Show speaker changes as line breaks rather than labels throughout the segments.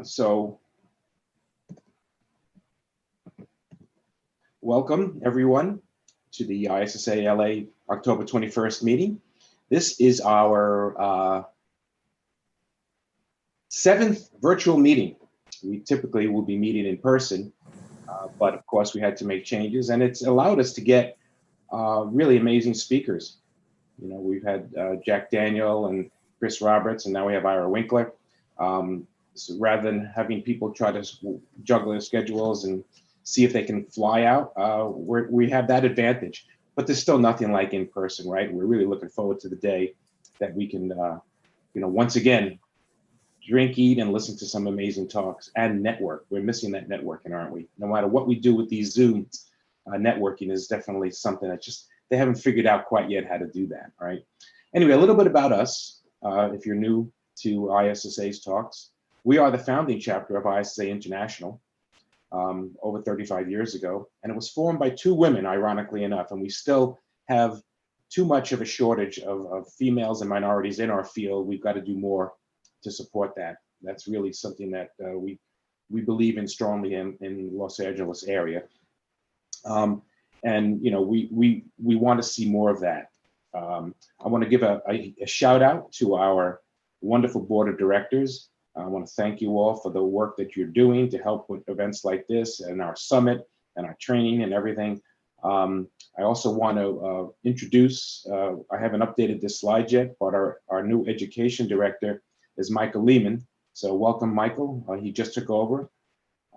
So welcome everyone to the ISSA-LA October 21st meeting. This is our 7th virtual meeting. We typically will be meeting in person, but of course we had to make changes, and it's allowed us to get really amazing speakers. You know, we've had Jack Daniel and Chris Roberts, and now we have Ira Winkler. So rather than having people try to juggle their schedules and see if they can fly out, we have that advantage. But there's still nothing like in person, right? We're really looking forward to the day that we can, you know, once again, drink, eat, and listen to some amazing talks and network. We're missing that networking, aren't we? No matter what we do with these Zooms, networking is definitely something that just, they haven't figured out quite yet how to do that, right? Anyway, a little bit about us, if you're new to ISSA's talks. We are the founding chapter of ISSA International over 35 years ago, and it was formed by 2 women, ironically enough, and we still have too much of a shortage of females and minorities in our field. We've got to do more to support that. That's really something that we believe in strongly in Los Angeles area. And you know, we want to see more of that. I want to give a shout out to our wonderful board of directors. I want to thank you all for the work that you're doing to help with events like this and our summit and our training and everything. I also want to introduce, I haven't updated this slide yet, but our new education director is Michael Lehman. So welcome, Michael. He just took over.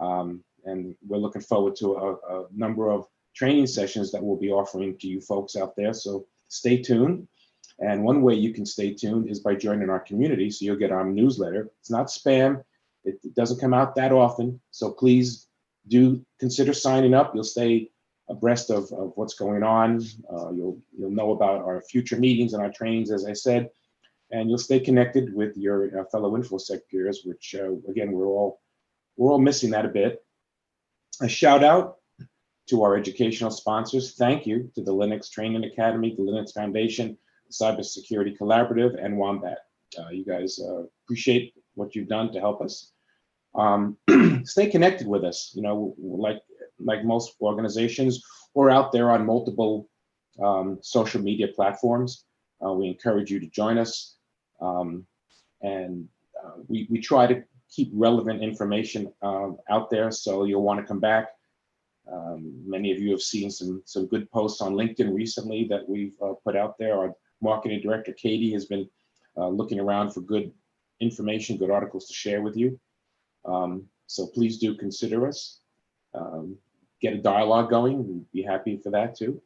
And we're looking forward to a number of training sessions that we'll be offering to you folks out there. So stay tuned. And one way you can stay tuned is by joining our community, so you'll get our newsletter. It's not spam. It doesn't come out that often. So please do consider signing up. You'll stay abreast of what's going on. You'll know about our future meetings and our trainings, as I said, and you'll stay connected with your fellow InfoSec peers, which again, we're all missing that a bit. A shout out to our educational sponsors. Thank you to the Linux Training Academy, the Linux Foundation, Cybersecurity Collaborative, and Wombat. You guys appreciate what you've done to help us. Stay connected with us. You know, like most organizations, we're out there on multiple social media platforms. We encourage you to join us, and we try to keep relevant information out there, so you'll want to come back. Many of you have seen some good posts on LinkedIn recently that we've put out there. Our marketing director, Katie, has been looking around for good information, good articles to share with you. So please do consider us. Get a dialogue going. We'd be happy for that too.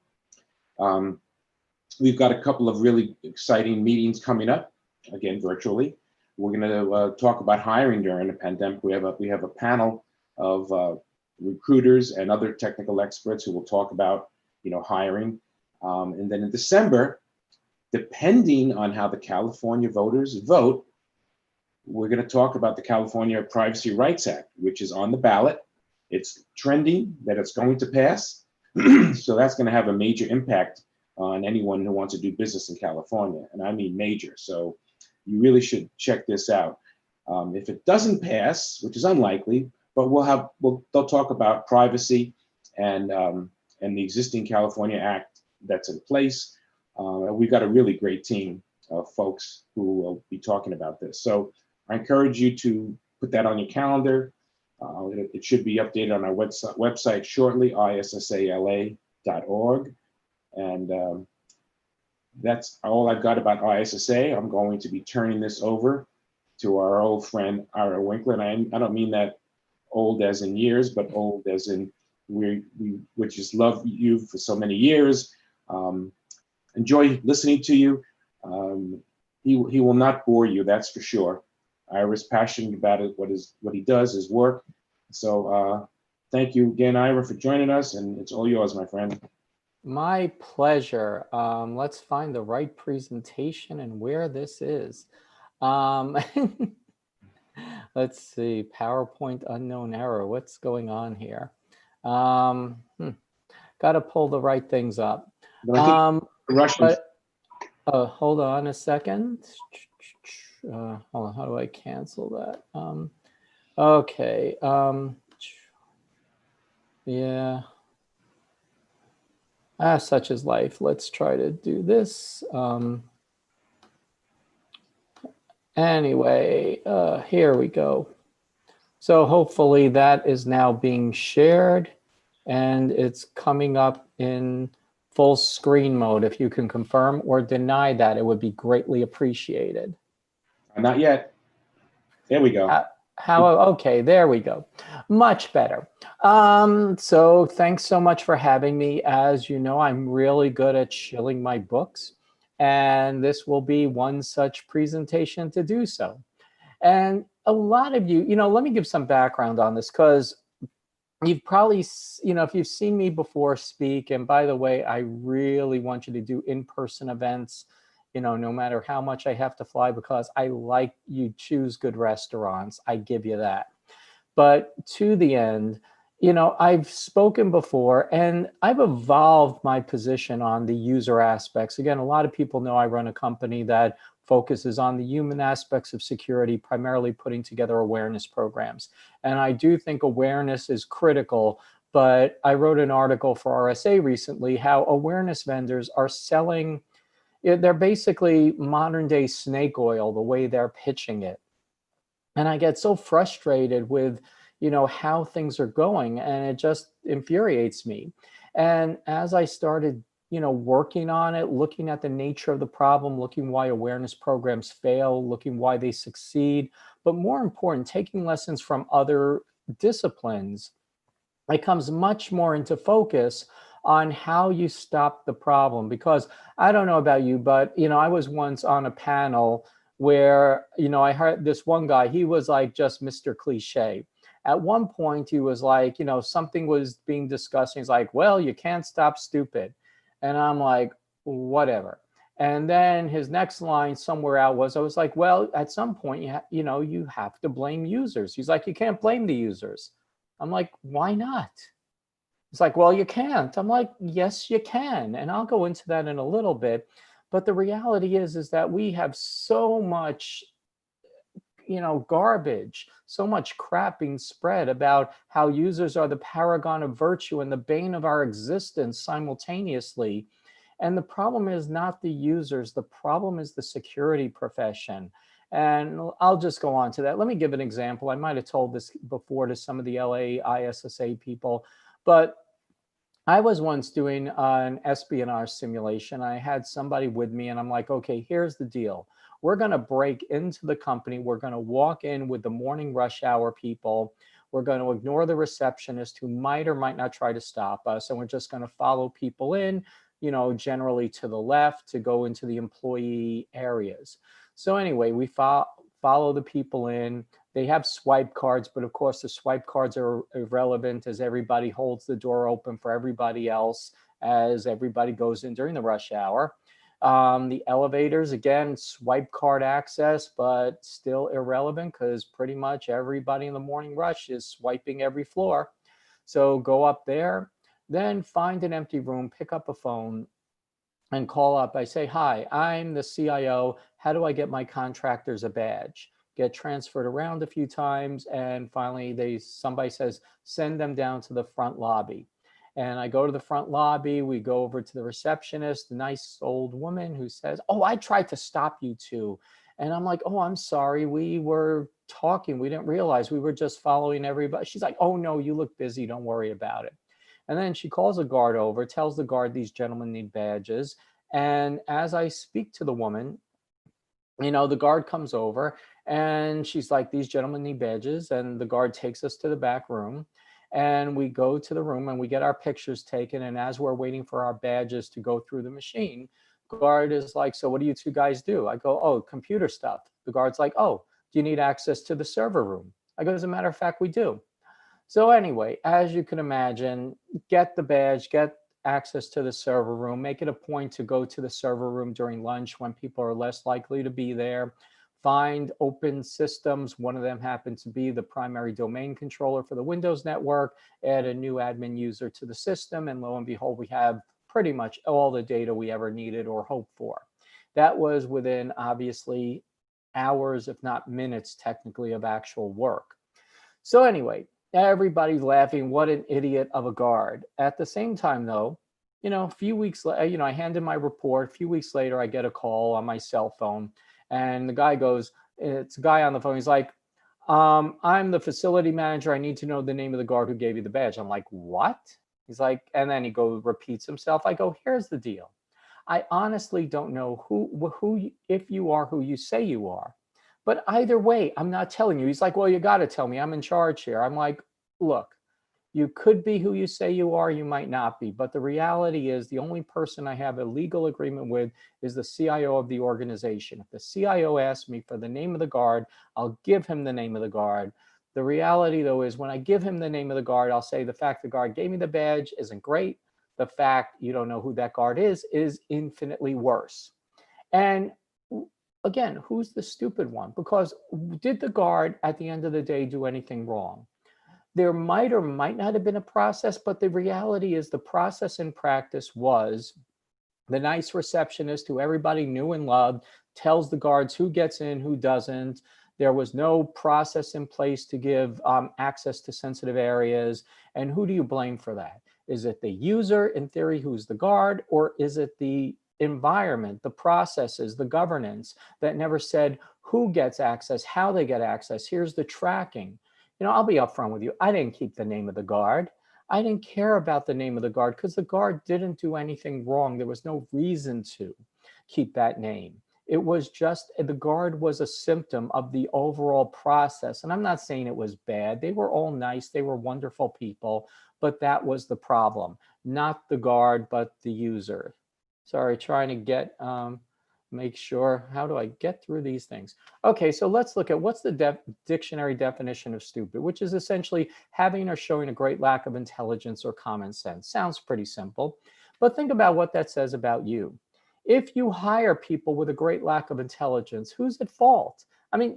We've got a couple of really exciting meetings coming up, again, virtually. We're going to talk about hiring during the pandemic. We have a panel of recruiters and other technical experts who will talk about, you know, hiring. And then in December, depending on how the California voters vote, we're going to talk about the California Privacy Rights Act, which is on the ballot. It's trending that it's going to pass. So that's going to have a major impact on anyone who wants to do business in California. And I mean major. So you really should check this out. If it doesn't pass, which is unlikely, but they'll talk about privacy and the existing California Act that's in place. We've got a really great team of folks who will be talking about this. So I encourage you to put that on your calendar. It should be updated on our website shortly, issala.org. And that's all I've got about ISSA. I'm going to be turning this over to our old friend, Ira Winkler. And I don't mean that old as in years, but old as in we just love you for so many years. Enjoy listening to you. He will not bore you, that's for sure. Ira's passionate about it, what he does, his work. So thank you again, Ira, for joining us, and it's all yours, my friend.
My pleasure. Let's find the right presentation and where this is. Let's see, PowerPoint unknown error. What's going on here? Got to pull the right things up. Hold on a second. Hold on, how do I cancel that? Okay. Yeah. Such is life. Let's try to do this. Anyway, here we go. So hopefully that is now being shared and it's coming up in full screen mode. If you can confirm or deny that, it would be greatly appreciated.
Not yet. There we go.
Okay, there we go. Much better. So thanks so much for having me. As you know, I'm really good at shilling my books, and this will be one such presentation to do so. And a lot of you, let me give some background on this, because you've probably, if you've seen me before speak, and by the way, I really want you to do in-person events, no matter how much I have to fly, because I like you choose good restaurants. I give you that. But to the end, I've spoken before and I've evolved my position on the user aspects. Again, a lot of people know I run a company that focuses on the human aspects of security, primarily putting together awareness programs. And I do think awareness is critical, but I wrote an article for RSA recently how awareness vendors are selling, they're basically modern day snake oil, the way they're pitching it. And I get so frustrated with, how things are going, and it just infuriates me. And as I started, working on it, looking at the nature of the problem, looking why awareness programs fail, looking why they succeed, but more important, taking lessons from other disciplines, it comes much more into focus on how you stop the problem. Because I don't know about you, but I was once on a panel where I heard this one guy, he was like just Mr. Cliche. At one point he was like, something was being discussed, and he's like, well, you can't stop stupid. And I'm like, whatever. And then his next line somewhere out was, I was like, well, at some point you have to blame users. He's like, you can't blame the users. I'm like, why not? It's like, well, you can't. I'm like, yes, you can. And I'll go into that in a little bit. But the reality is that we have so much, garbage, so much crap being spread about how users are the paragon of virtue and the bane of our existence simultaneously. And the problem is not the users. The problem is the security profession. And I'll just go on to that. Let me give an example. I might have told this before to some of the LA ISSA people, but I was once doing an espionage simulation. I had somebody with me and I'm like, okay, here's the deal. We're going to break into the company. We're going to walk in with the morning rush hour people. We're going to ignore the receptionist who might or might not try to stop us. And we're just going to follow people in, generally to the left to go into the employee areas. So anyway, we follow the people in. They have swipe cards, but of course the swipe cards are irrelevant as everybody holds the door open for everybody else as everybody goes in during the rush hour. The elevators, again, swipe card access, but still irrelevant because pretty much everybody in the morning rush is swiping every floor. So go up there, then find an empty room, pick up a phone and call up. I say, hi, I'm the CIO. How do I get my contractors a badge? Get transferred around a few times, and finally somebody says, send them down to the front lobby. And I go to the front lobby, we go over to the receptionist, a nice old woman who says, oh, I tried to stop you two. And I'm like, oh, I'm sorry, we were talking, we didn't realize, we were just following everybody. She's like, oh no, you look busy, don't worry about it. And then she calls a guard over, tells the guard these gentlemen need badges. And as I speak to the woman, the guard comes over and she's like, these gentlemen need badges. And the guard takes us to the back room and we go to the room and we get our pictures taken. And as we're waiting for our badges to go through the machine, guard is like, so what do you two guys do? I go, oh, computer stuff. The guard's like, oh, do you need access to the server room? I go, as a matter of fact, we do. So anyway, as you can imagine, get the badge, get access to the server room, make it a point to go to the server room during lunch when people are less likely to be there. Find open systems. One of them happened to be the primary domain controller for the Windows network, add a new admin user to the system, and lo and behold, we have pretty much all the data we ever needed or hoped for. That was within obviously hours, if not minutes, technically, of actual work. So anyway, everybody's laughing. What an idiot of a guard. At the same time, though, a few weeks later, I hand in my report. A few weeks later, I get a call on my cell phone, and the guy goes, it's a guy on the phone. He's like, I'm the facility manager. I need to know the name of the guard who gave you the badge. I'm like, what? He's like, and then he repeats himself. I go, here's the deal. I honestly don't know if you are who you say you are. But either way, I'm not telling you. He's like, well, you got to tell me. I'm in charge here. I'm like, look, you could be who you say you are. You might not be. But the reality is the only person I have a legal agreement with is the CIO of the organization. If the CIO asks me for the name of the guard, I'll give him the name of the guard. The reality, though, is when I give him the name of the guard, I'll say the fact the guard gave me the badge isn't great. The fact you don't know who that guard is infinitely worse. And again, who's the stupid one? Because did the guard at the end of the day do anything wrong? There might or might not have been a process, but the reality is the process in practice was the nice receptionist who everybody knew and loved tells the guards who gets in, who doesn't. There was no process in place to give access to sensitive areas. And who do you blame for that? Is it the user, in theory, who's the guard, or is it the environment, the processes, the governance that never said who gets access, how they get access? Here's the tracking. I'll be upfront with you. I didn't keep the name of the guard. I didn't care about the name of the guard because the guard didn't do anything wrong. There was no reason to keep that name. It was just the guard was a symptom of the overall process. And I'm not saying it was bad. They were all nice. They were wonderful people. But that was the problem. Not the guard, but the user. Sorry, trying to make sure, how do I get through these things? Okay, so let's look at what's the dictionary definition of stupid, which is essentially having or showing a great lack of intelligence or common sense. Sounds pretty simple, but think about what that says about you. If you hire people with a great lack of intelligence, who's at fault? I mean,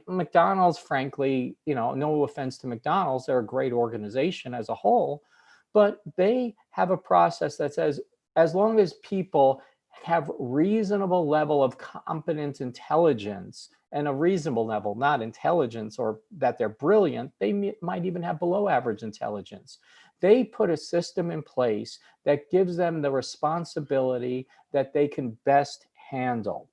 McDonald's, frankly, no offense to McDonald's, they're a great organization as a whole, but they have a process that says, as long as people have reasonable level of competent intelligence and a reasonable level, not intelligence or that they're brilliant, they might even have below average intelligence. They put a system in place that gives them the responsibility that they can best handle.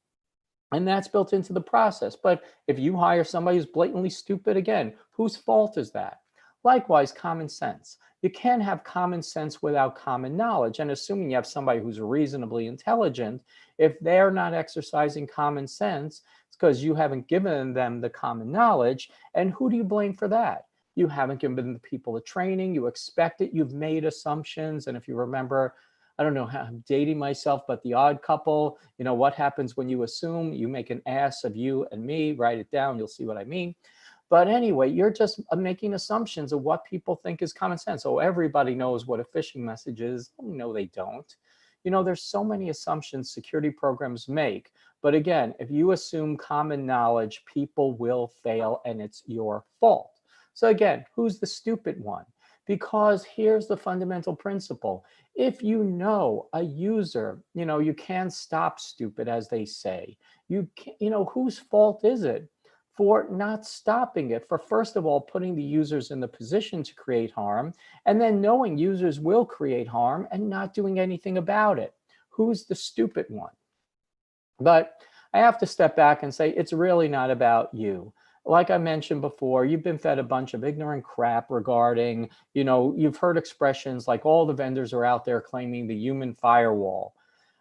And that's built into the process. But if you hire somebody who's blatantly stupid, again, whose fault is that? Likewise, common sense. You can't have common sense without common knowledge. And assuming you have somebody who's reasonably intelligent, if they're not exercising common sense, it's because you haven't given them the common knowledge. And who do you blame for that? You haven't given the people the training. You expect it. You've made assumptions. And if you remember, I don't know how I'm dating myself, but The Odd Couple, what happens when you assume? You make an ass of you and me. Write it down. You'll see what I mean. But anyway, you're just making assumptions of what people think is common sense. Oh, everybody knows what a phishing message is. No, they don't. There's so many assumptions security programs make. But again, if you assume common knowledge, people will fail and it's your fault. So again, who's the stupid one? Because here's the fundamental principle. If you know a user, you can stop stupid, as they say. Whose fault is it for not stopping it? For first of all, putting the users in the position to create harm, and then knowing users will create harm and not doing anything about it. Who's the stupid one? But I have to step back and say it's really not about you. Like I mentioned before, you've been fed a bunch of ignorant crap regarding, you've heard expressions like all the vendors are out there claiming the human firewall.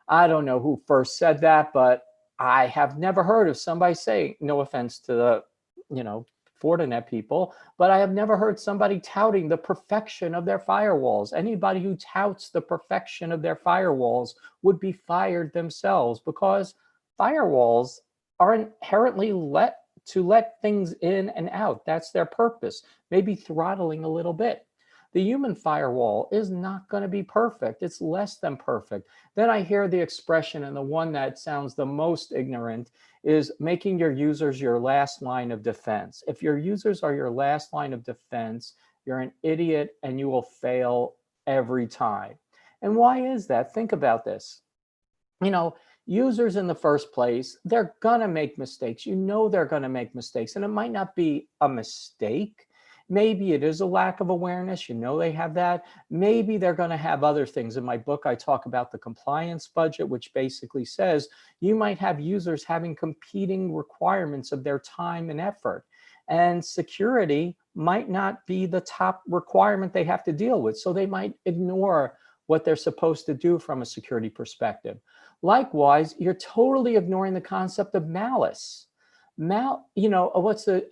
I don't know who first said that, but I have never heard of somebody saying, no offense to the, Fortinet people, but I have never heard somebody touting the perfection of their firewalls. Anybody who touts the perfection of their firewalls would be fired themselves, because firewalls are inherently to let things in and out. That's their purpose, maybe throttling a little bit. The human firewall is not going to be perfect. It's less than perfect. Then I hear the expression, and the one that sounds the most ignorant is making your users your last line of defense. If your users are your last line of defense, you're an idiot and you will fail every time. And why is that? Think about this. Users in the first place, they're going to make mistakes. They're going to make mistakes. And it might not be a mistake. Maybe it is a lack of awareness. They have that. Maybe they're going to have other things. In my book, I talk about the compliance budget, which basically says you might have users having competing requirements of their time and effort. And security might not be the top requirement they have to deal with. So they might ignore what they're supposed to do from a security perspective. Likewise, you're totally ignoring the concept of malice. What's the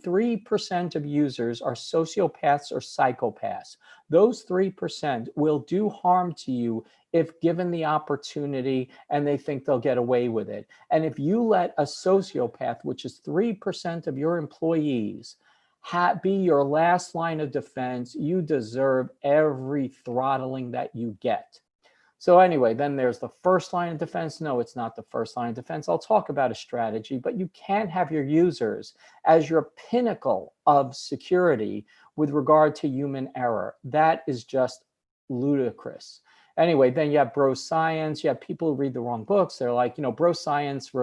3% of users are sociopaths or psychopaths. Those 3% will do harm to you if given the opportunity and they think they'll get away with it. And if you let a sociopath, which is 3% of your employees, be your last line of defense, you deserve every throttling that you get. So anyway, then there's the first line of defense. No, it's not the first line of defense. I'll talk about a strategy, but you can't have your users as your pinnacle of security with regard to human error. That is just ludicrous. Anyway, then you have Broscience. You have people who read the wrong books. They're like, Broscience,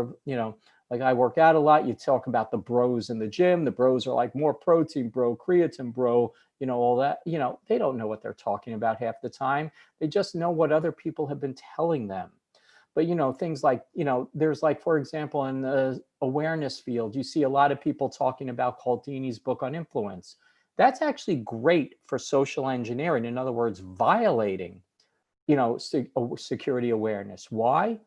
like I work out a lot. You talk about the bros in the gym. The bros are like more protein, bro, creatine, bro, all that. They don't know what they're talking about half the time. They just know what other people have been telling them. But, things like, there's like, for example, in the awareness field, you see a lot of people talking about Cialdini's book on influence. That's actually great for social engineering. In other words, violating, security awareness. Why?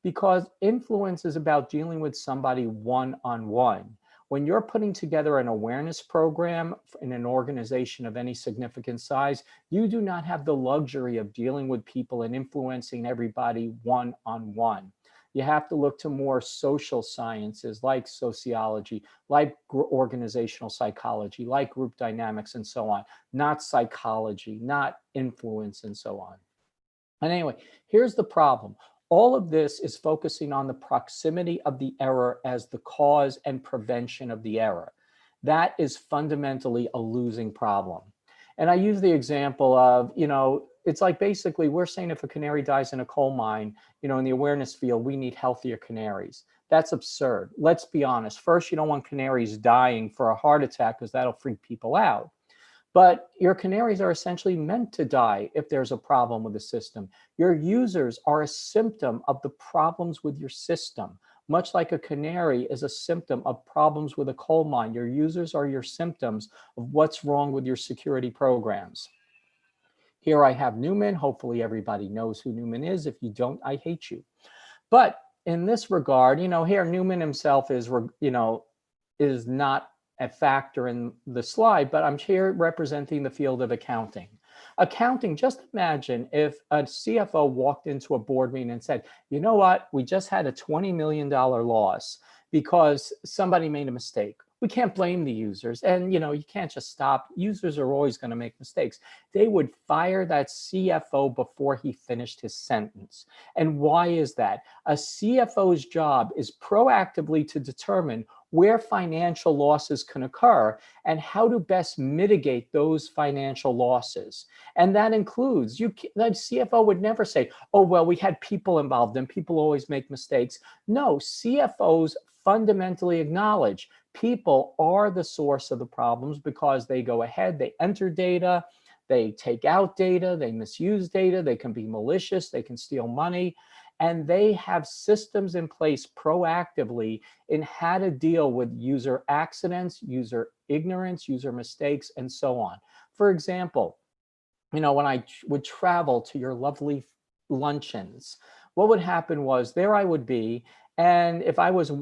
Because influence is about dealing with somebody one-on-one. When you're putting together an awareness program in an organization of any significant size, you do not have the luxury of dealing with people and influencing everybody one-on-one. You have to look to more social sciences like sociology, like organizational psychology, like group dynamics and so on, not psychology, not influence and so on. And anyway, here's the problem. All of this is focusing on the proximity of the error as the cause and prevention of the error. That is fundamentally a losing problem. And I use the example of, it's like basically we're saying if a canary dies in a coal mine, in the awareness field, we need healthier canaries. That's absurd. Let's be honest. First, you don't want canaries dying for a heart attack because that'll freak people out. But your canaries are essentially meant to die if there's a problem with the system. Your users are a symptom of the problems with your system. Much like a canary is a symptom of problems with a coal mine, your users are your symptoms of what's wrong with your security programs. Here I have Newman. Hopefully everybody knows who Newman is. If you don't, I hate you. But in this regard, here Newman himself is not a factor in the slide, but I'm here representing the field of accounting. Accounting, just imagine if a CFO walked into a board meeting and said, you know what, we just had a $20 million loss because somebody made a mistake. We can't blame the users. And, you can't just stop. Users are always going to make mistakes. They would fire that CFO before he finished his sentence. And why is that? A CFO's job is proactively to determine where financial losses can occur and how to best mitigate those financial losses. And that includes, the CFO would never say, oh, well, we had people involved and people always make mistakes. No, CFOs fundamentally acknowledge people are the source of the problems because they go ahead, they enter data, they take out data, they misuse data, they can be malicious, they can steal money, and they have systems in place proactively in how to deal with user accidents, user ignorance, user mistakes, and so on. For example, when I would travel to your lovely luncheons, what would happen was there I would be, and if I was,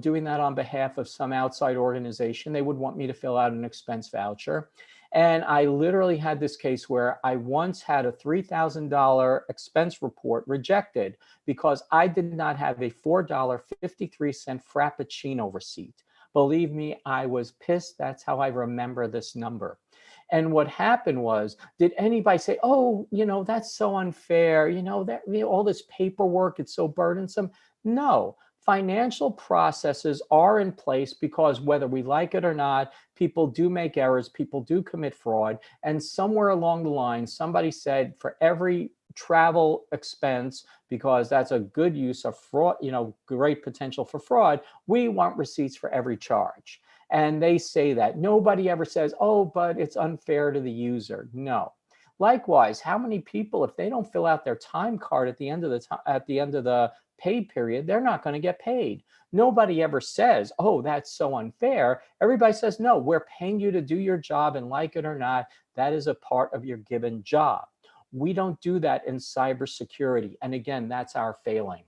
doing that on behalf of some outside organization, they would want me to fill out an expense voucher. And I literally had this case where I once had a $3,000 expense report rejected because I did not have a $4.53 Frappuccino receipt. Believe me, I was pissed. That's how I remember this number. And what happened was, did anybody say, oh, that's so unfair, all this paperwork, it's so burdensome? No, financial processes are in place because whether we like it or not, people do make errors, people do commit fraud. And somewhere along the line, somebody said for every travel expense, because that's a good use of fraud, great potential for fraud, we want receipts for every charge. And they say that. Nobody ever says, oh, but it's unfair to the user. No. Likewise, how many people, if they don't fill out their time card at the end of the paid period, they're not going to get paid. Nobody ever says, oh, that's so unfair. Everybody says, no, we're paying you to do your job, and like it or not, that is a part of your given job. We don't do that in cybersecurity. And again, that's our failing.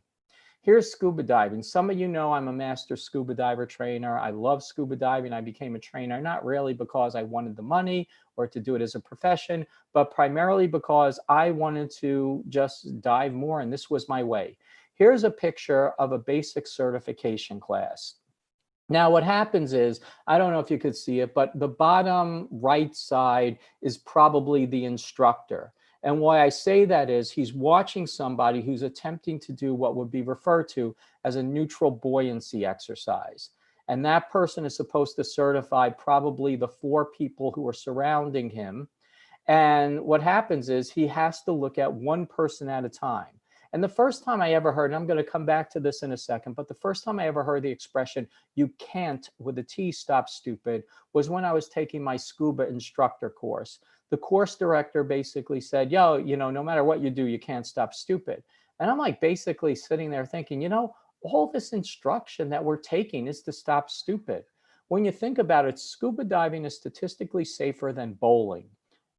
Here's scuba diving. Some of you know I'm a master scuba diver trainer. I love scuba diving. I became a trainer, not really because I wanted the money or to do it as a profession, but primarily because I wanted to just dive more, and this was my way. Here's a picture of a basic certification class. Now, what happens is, I don't know if you could see it, but the bottom right side is probably the instructor. And why I say that is he's watching somebody who's attempting to do what would be referred to as a neutral buoyancy exercise. And that person is supposed to certify probably the 4 people who are surrounding him. And what happens is he has to look at one person at a time. And the first time I ever heard, and I'm going to come back to this in a second, but the first time I ever heard the expression, you can't, with a T, stop stupid, was when I was taking my scuba instructor course. The course director basically said, yo, no matter what you do, you can't stop stupid. And I'm like basically sitting there thinking, all this instruction that we're taking is to stop stupid. When you think about it, scuba diving is statistically safer than bowling.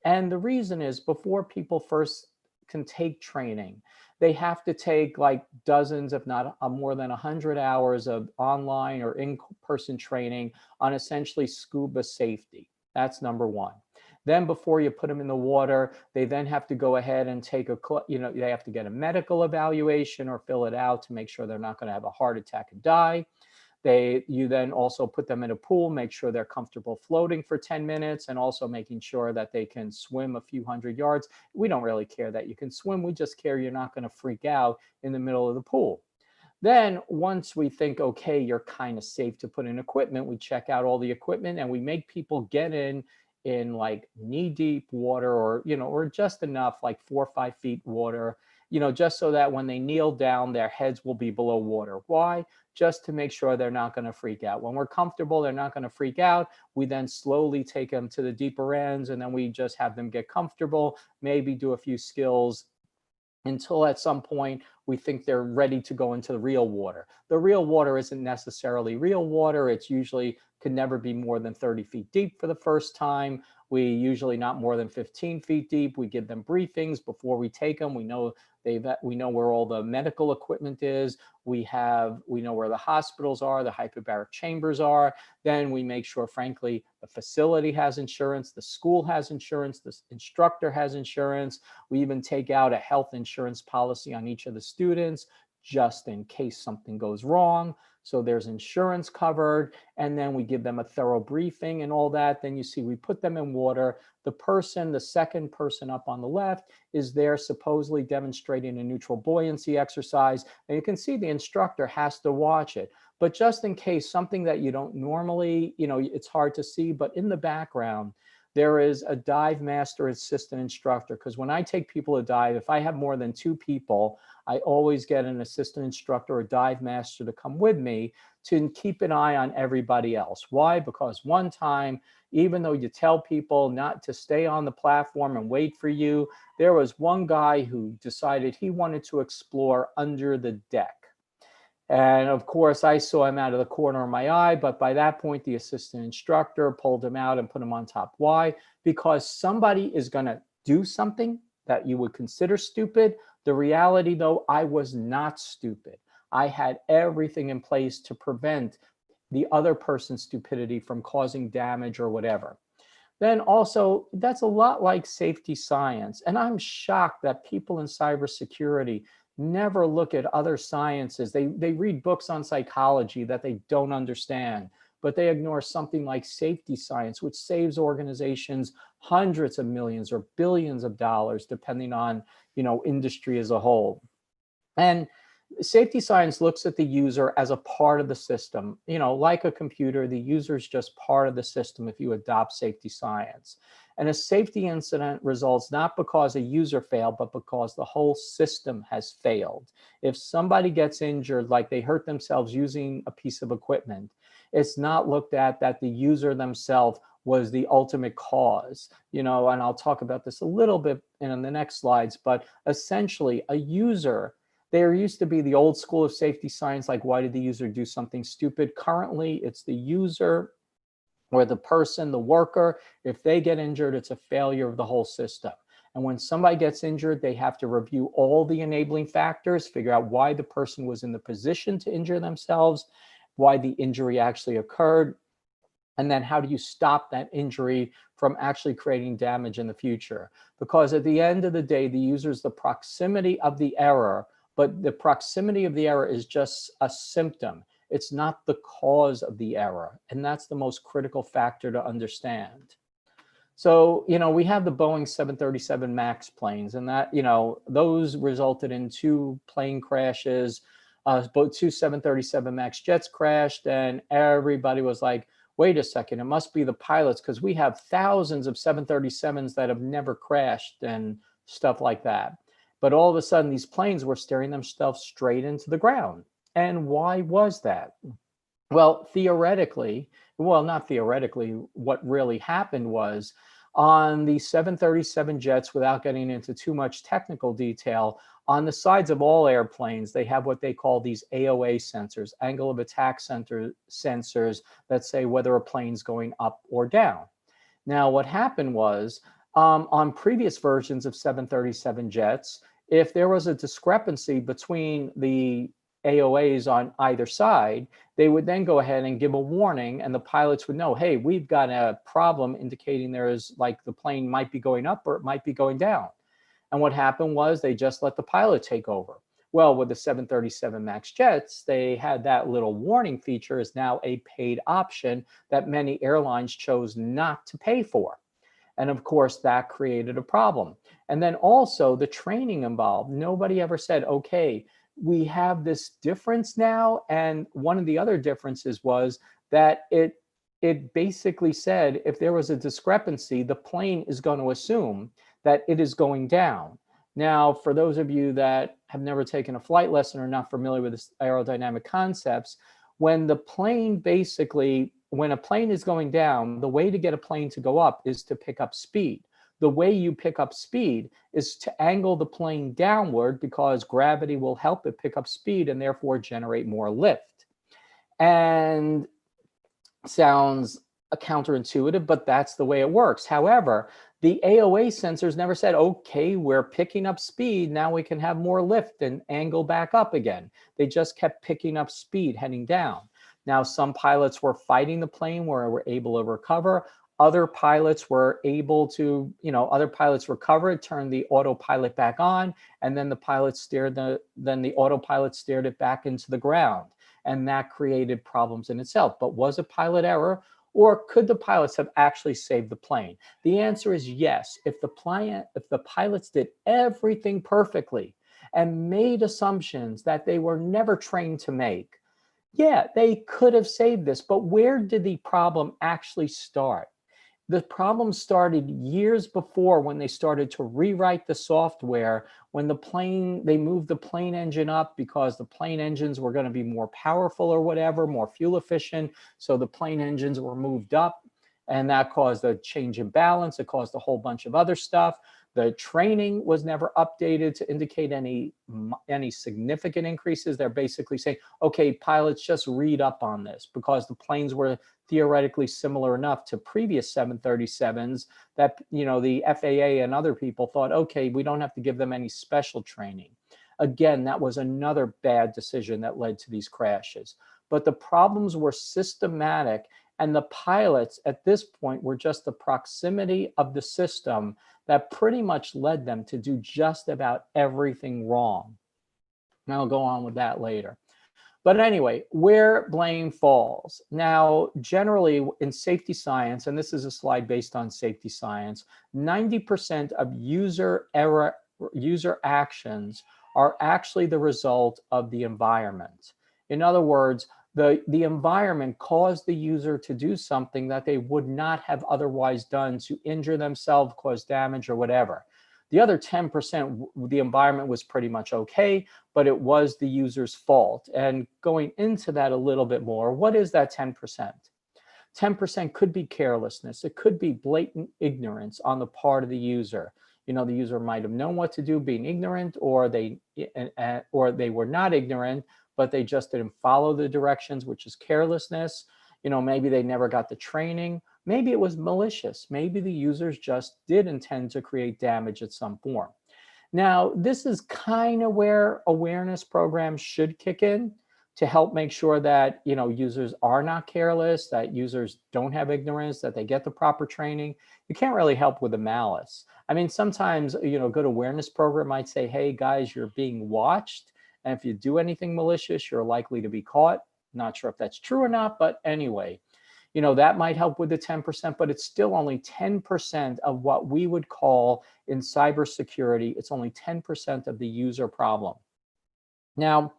And the reason is, before people first can take training, they have to take like dozens, if not more than 100 hours of online or in-person training on essentially scuba safety. That's number one. Then before you put them in the water, they then have to go ahead and take they have to get a medical evaluation or fill it out to make sure they're not going to have a heart attack and die. You then also put them in a pool, make sure they're comfortable floating for 10 minutes, and also making sure that they can swim a few hundred yards. We don't really care that you can swim. We just care you're not going to freak out in the middle of the pool. Then once we think, okay, you're kind of safe to put in equipment, we check out all the equipment and we make people get in like knee-deep water, or just enough, like 4 or 5 feet water, just so that when they kneel down, their heads will be below water. Why? Just to make sure they're not going to freak out. When we're comfortable, they're not going to freak out. We then slowly take them to the deeper ends, and then we just have them get comfortable, maybe do a few skills until at some point we think they're ready to go into the real water. The real water isn't necessarily real water. It's usually could never be more than 30 feet deep for the first time. We usually not more than 15 feet deep. We give them briefings before we take them. We know where all the medical equipment is. We know where the hospitals are, the hyperbaric chambers are. Then we make sure, frankly, the facility has insurance, the school has insurance, the instructor has insurance. We even take out a health insurance policy on each of the students, just in case something goes wrong. So there's insurance covered, and then we give them a thorough briefing and all that. Then you see we put them in water. The second person up on the left, is there supposedly demonstrating a neutral buoyancy exercise. And you can see the instructor has to watch it. But just in case, something that you don't normally, it's hard to see, but in the background, there is a dive master assistant instructor. Because when I take people to dive, if I have more than 2 people, I always get an assistant instructor or dive master to come with me to keep an eye on everybody else. Why? Because one time, even though you tell people not to stay on the platform and wait for you, there was one guy who decided he wanted to explore under the deck. And of course, I saw him out of the corner of my eye, but by that point, the assistant instructor pulled him out and put him on top. Why? Because somebody is going to do something that you would consider stupid. The reality, though, I was not stupid. I had everything in place to prevent the other person's stupidity from causing damage or whatever. Then also, that's a lot like safety science. And I'm shocked that people in cybersecurity never look at other sciences. They read books on psychology that they don't understand, but they ignore something like safety science, which saves organizations hundreds of millions or billions of dollars, depending on, industry as a whole. And safety science looks at the user as a part of the system. Like a computer, the user is just part of the system if you adopt safety science. And a safety incident results not because a user failed, but because the whole system has failed. If somebody gets injured, like they hurt themselves using a piece of equipment, It's not looked at that the user themselves was the ultimate cause, and I'll talk about this a little bit in the next slides, but essentially a user, there used to be the old school of safety science, like why did the user do something stupid? Currently, it's the user or the person, the worker. If they get injured, it's a failure of the whole system. And when somebody gets injured, they have to review all the enabling factors, figure out why the person was in the position to injure themselves, why the injury actually occurred, and then how do you stop that injury from actually creating damage in the future? Because at the end of the day, the user is the proximity of the error, but the proximity of the error is just a symptom. It's not the cause of the error. And that's the most critical factor to understand. So, we have the Boeing 737 MAX planes, and that, those resulted in 2 plane crashes. Both 2 737 MAX jets crashed, and everybody was like, wait a second, it must be the pilots, because we have thousands of 737s that have never crashed and stuff like that. But all of a sudden, these planes were steering themselves straight into the ground. And why was that? Well, not theoretically, what really happened was on the 737 jets, without getting into too much technical detail, on the sides of all airplanes, they have what they call these AOA sensors, angle of attack sensors that say whether a plane's going up or down. Now, what happened was on previous versions of 737 jets, if there was a discrepancy between the AOAs on either side, they would then go ahead and give a warning, and the pilots would know, hey, we've got a problem indicating there is, like, the plane might be going up or it might be going down. And what happened was they just let the pilot take over. Well, with the 737 MAX jets, they had that little warning feature is now a paid option that many airlines chose not to pay for. And of course, that created a problem. And then also the training involved. Nobody ever said, okay, we have this difference now. And one of the other differences was that it basically said if there was a discrepancy, the plane is going to assume that it is going down. Now, for those of you that have never taken a flight lesson or not familiar with this aerodynamic concepts, when a plane is going down, the way to get a plane to go up is to pick up speed. The way you pick up speed is to angle the plane downward, because gravity will help it pick up speed and therefore generate more lift. And sounds counterintuitive, but that's the way it works. However, the AOA sensors never said, okay, we're picking up speed, now we can have more lift and angle back up again. They just kept picking up speed heading down. Now, some pilots were fighting the plane where were able to recover. Other pilots were able to, other pilots recovered, turned the autopilot back on, and then the autopilot steered it back into the ground. And that created problems in itself. But was it pilot error? Or could the pilots have actually saved the plane? The answer is yes. If the pilots did everything perfectly and made assumptions that they were never trained to make, yeah, they could have saved this. But where did the problem actually start? The problem started years before, when they started to rewrite the software, when they moved the plane engine up because the plane engines were going to be more powerful or whatever, more fuel efficient. So the plane engines were moved up, and that caused a change in balance. It caused a whole bunch of other stuff. The training was never updated to indicate any significant increases. They're basically saying, okay, pilots, just read up on this, because the planes were theoretically similar enough to previous 737s that, the FAA and other people thought, okay, we don't have to give them any special training. Again, that was another bad decision that led to these crashes. But the problems were systematic, and the pilots at this point were just the proximity of the system that pretty much led them to do just about everything wrong. And I'll go on with that later. But anyway, where blame falls. Now, generally in safety science, and this is a slide based on safety science, 90% of user actions are actually the result of the environment. In other words, the environment caused the user to do something that they would not have otherwise done, to injure themselves, cause damage, or whatever. The other 10%, the environment was pretty much okay, but it was the user's fault. And going into that a little bit more, what is that 10%? 10% could be carelessness. It could be blatant ignorance on the part of the user. The user might have known what to do, being ignorant, or they were not ignorant, but they just didn't follow the directions, which is carelessness. Maybe they never got the training. Maybe it was malicious. Maybe the users just did intend to create damage at some form. Now, this is kind of where awareness programs should kick in to help make sure that users are not careless, that users don't have ignorance, that they get the proper training. You can't really help with the malice. I mean, sometimes a good awareness program might say, hey guys, you're being watched, and if you do anything malicious, you're likely to be caught. Not sure if that's true or not, but anyway, that might help with the 10%, but it's still only 10% of what we would call in cybersecurity. It's only 10% of the user problem. Now,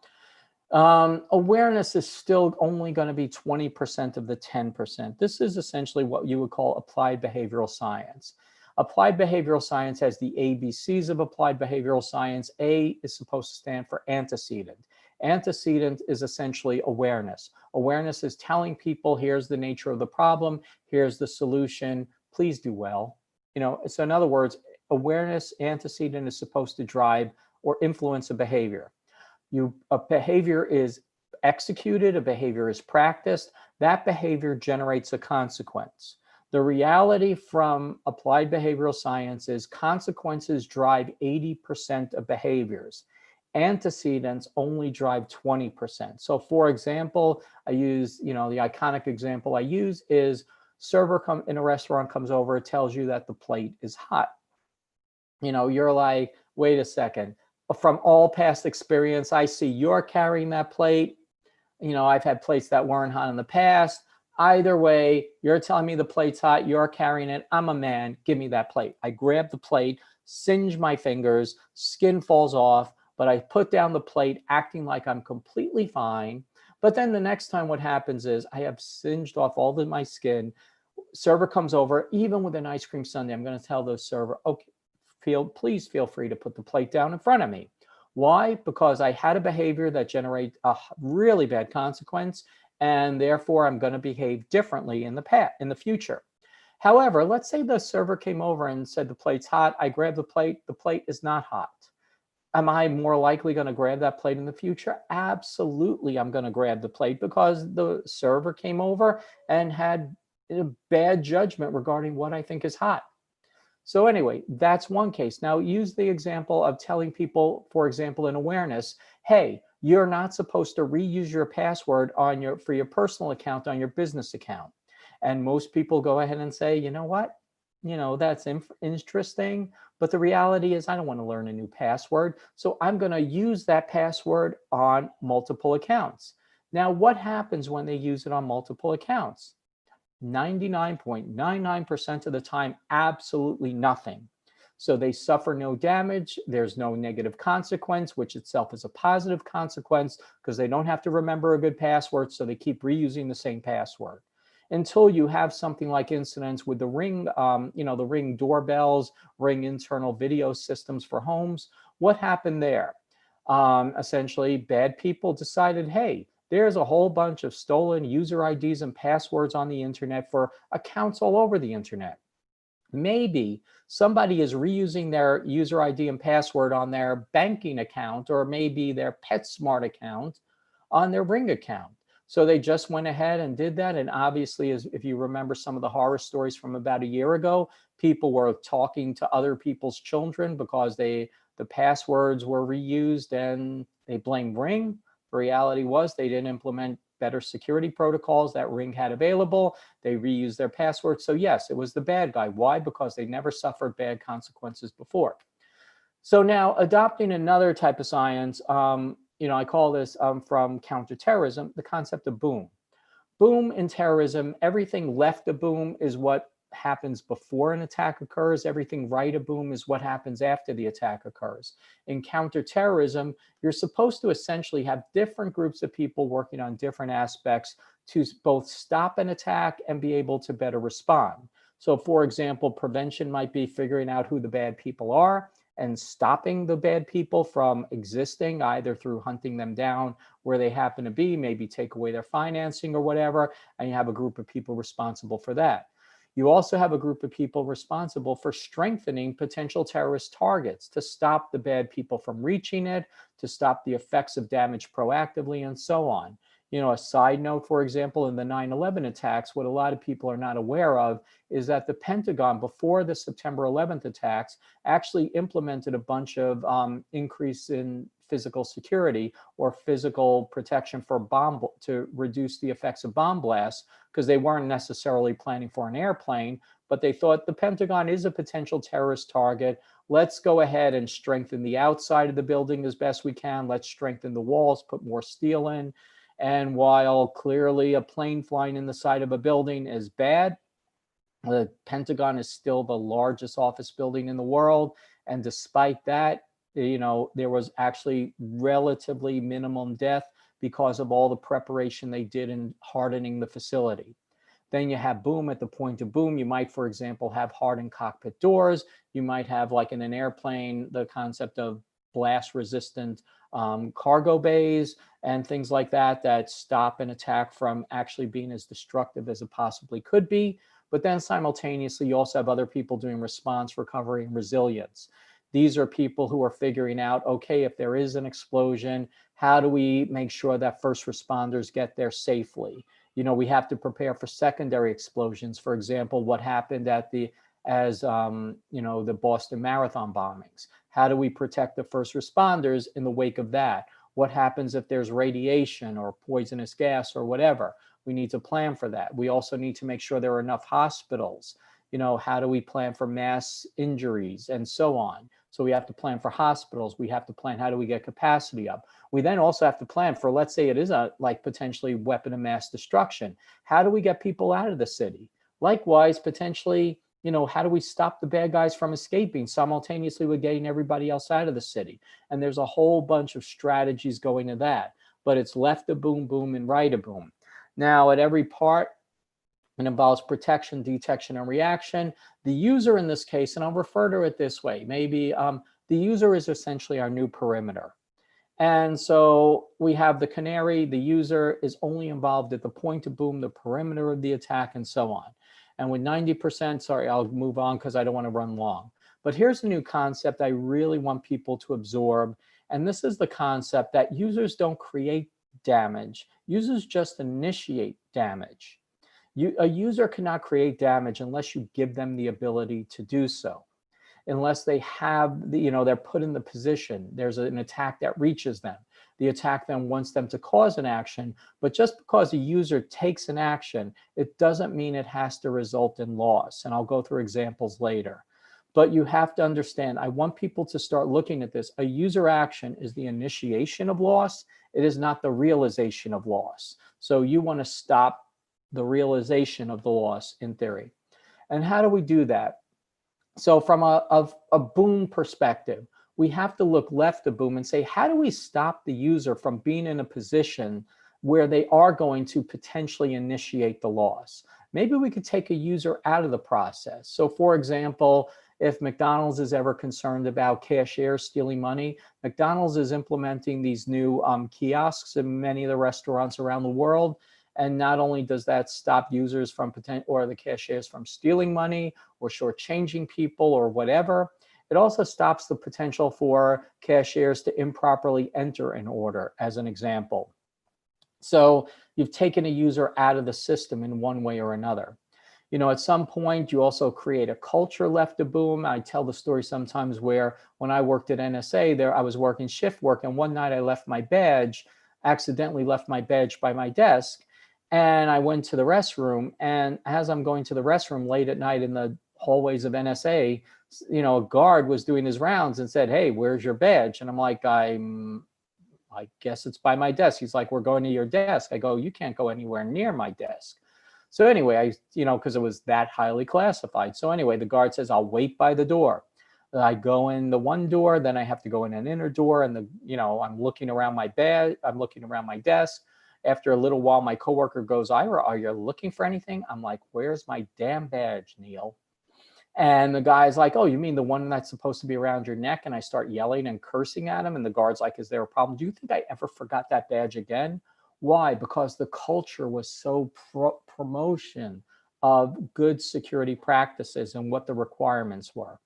awareness is still only going to be 20% of the 10%. This is essentially what you would call applied behavioral science. Applied behavioral science has the ABCs of applied behavioral science. A is supposed to stand for antecedent. Antecedent is essentially awareness. Awareness is telling people, here's the nature of the problem, here's the solution, please do well. So in other words, awareness, antecedent is supposed to drive or influence a behavior. A behavior is executed, a behavior is practiced, that behavior generates a consequence. The reality from applied behavioral science is consequences drive 80% of behaviors. Antecedents only drive 20%. So for example, I use, the iconic example I use is server in a restaurant comes over, it tells you that the plate is hot. You're like, wait a second. From all past experience, I see you're carrying that plate. I've had plates that weren't hot in the past. Either way, you're telling me the plate's hot, you're carrying it. I'm a man, give me that plate. I grab the plate, singe my fingers, skin falls off, but I put down the plate acting like I'm completely fine. But then the next time what happens is I have singed off all of my skin. Server comes over, even with an ice cream sundae, I'm going to tell the server, okay, please feel free to put the plate down in front of me. Why? Because I had a behavior that generates a really bad consequence, and therefore I'm going to behave differently in the future. However, let's say the server came over and said the plate's hot. I grab the plate is not hot. Am I more likely going to grab that plate in the future? Absolutely, I'm going to grab the plate because the server came over and had a bad judgment regarding what I think is hot. So anyway, that's one case. Now use the example of telling people, for example, in awareness, hey, you're not supposed to reuse your password for your personal account on your business account. And most people go ahead and say, you know what? That's interesting. But the reality is I don't want to learn a new password. So I'm going to use that password on multiple accounts. Now, what happens when they use it on multiple accounts? 99.99% of the time, absolutely nothing. So they suffer no damage. There's no negative consequence, which itself is a positive consequence because they don't have to remember a good password. So they keep reusing the same password until you have something like incidents with the Ring, the Ring doorbells, Ring internal video systems for homes. What happened there? Essentially, bad people decided, hey, there's a whole bunch of stolen user IDs and passwords on the internet for accounts all over the internet. Maybe somebody is reusing their user ID and password on their banking account, or maybe their PetSmart account on their Ring account. So they just went ahead and did that. And obviously, if you remember some of the horror stories from about a year ago, people were talking to other people's children because the passwords were reused and they blamed Ring. The reality was they didn't implement better security protocols that Ring had available. They reused their passwords. So yes, it was the bad guy. Why? Because they never suffered bad consequences before. So now adopting another type of science, I call this from counterterrorism, the concept of boom. Boom in terrorism, everything left of boom is what happens before an attack occurs. Everything right of boom is what happens after the attack occurs. In counterterrorism, you're supposed to essentially have different groups of people working on different aspects to both stop an attack and be able to better respond. So for example, prevention might be figuring out who the bad people are, and stopping the bad people from existing, either through hunting them down where they happen to be, maybe take away their financing or whatever, and you have a group of people responsible for that. You also have a group of people responsible for strengthening potential terrorist targets to stop the bad people from reaching it, to stop the effects of damage proactively, and so on. You know, a side note, for example, in the 9/11 attacks, what a lot of people are not aware of is that the Pentagon, before the September 11th attacks, actually implemented a bunch of increase in physical security or physical protection for to reduce the effects of bomb blasts, because they weren't necessarily planning for an airplane, but they thought the Pentagon is a potential terrorist target. Let's go ahead and strengthen the outside of the building as best we can. Let's strengthen the walls, put more steel in. And while clearly a plane flying in the side of a building is bad, the Pentagon is still the largest office building in the world. And despite that, you know, there was actually relatively minimum death because of all the preparation they did in hardening the facility. Then you have boom, at the point of boom, you might, for example, have hardened cockpit doors. You might have, like in an airplane, the concept of blast resistant cargo bays and things like that, that stop an attack from actually being as destructive as it possibly could be. But then simultaneously, you also have other people doing response, recovery, and resilience. These are people who are figuring out, okay, if there is an explosion, how do we make sure that first responders get there safely? You know, we have to prepare for secondary explosions. For example, what happened at the Boston Marathon bombings. How do we protect the first responders in the wake of that? What happens if there's radiation or poisonous gas or whatever? We need to plan for that. We also need to make sure there are enough hospitals. You know, how do we plan for mass injuries and so on? So we have to plan for hospitals. We have to plan, how do we get capacity up? We then also have to plan for, let's say it is a potentially weapon of mass destruction. How do we get people out of the city? Likewise, potentially, you know, how do we stop the bad guys from escaping simultaneously with getting everybody else out of the city? And there's a whole bunch of strategies going to that, but it's left a boom, boom, and right a boom. Now, at every part, it involves protection, detection, and reaction. The user in this case, and I'll refer to it this way, maybe the user is essentially our new perimeter. And so we have the canary, the user is only involved at the point of boom, the perimeter of the attack, and so on. And with 90%, sorry, I'll move on because I don't want to run long. But here's a new concept I really want people to absorb. And this is the concept that users don't create damage. Users just initiate damage. A user cannot create damage unless you give them the ability to do so. Unless they have, they're put in the position, there's an attack that reaches them. The attack then wants them to cause an action, but just because a user takes an action, it doesn't mean it has to result in loss. And I'll go through examples later. But you have to understand, I want people to start looking at this. A user action is the initiation of loss. It is not the realization of loss. So you want to stop the realization of the loss in theory. And how do we do that? So from a boom perspective, we have to look left of boom and say, how do we stop the user from being in a position where they are going to potentially initiate the loss? Maybe we could take a user out of the process. So for example, if McDonald's is ever concerned about cashiers stealing money, McDonald's is implementing these new kiosks in many of the restaurants around the world. And not only does that stop users from or the cashiers from stealing money or shortchanging people or whatever, it also stops the potential for cashiers to improperly enter an order, as an example. So you've taken a user out of the system in one way or another. You know, at some point, you also create a culture left of boom. I tell the story sometimes where when I worked at NSA, I was working shift work, and one night I accidentally left my badge by my desk. And I went to the restroom, and as I'm going to the restroom late at night in the hallways of NSA, a guard was doing his rounds and said, "Hey, where's your badge?" And I'm like, I guess it's by my desk. He's like, "We're going to your desk." I go, "You can't go anywhere near my desk." So anyway, because it was that highly classified. So anyway, the guard says, "I'll wait by the door." I go in the one door, then I have to go in an inner door, and I'm looking around my bed, I'm looking around my desk. After a little while, my coworker goes, "Ira, are you looking for anything?" I'm like, "Where's my damn badge, Neil?" And the guy's like, oh, you mean the one that's supposed to be around your neck? And I start yelling and cursing at him. And the guard's like, is there a problem? Do you think I ever forgot that badge again? Why? Because the culture was so promotion of good security practices and what the requirements were.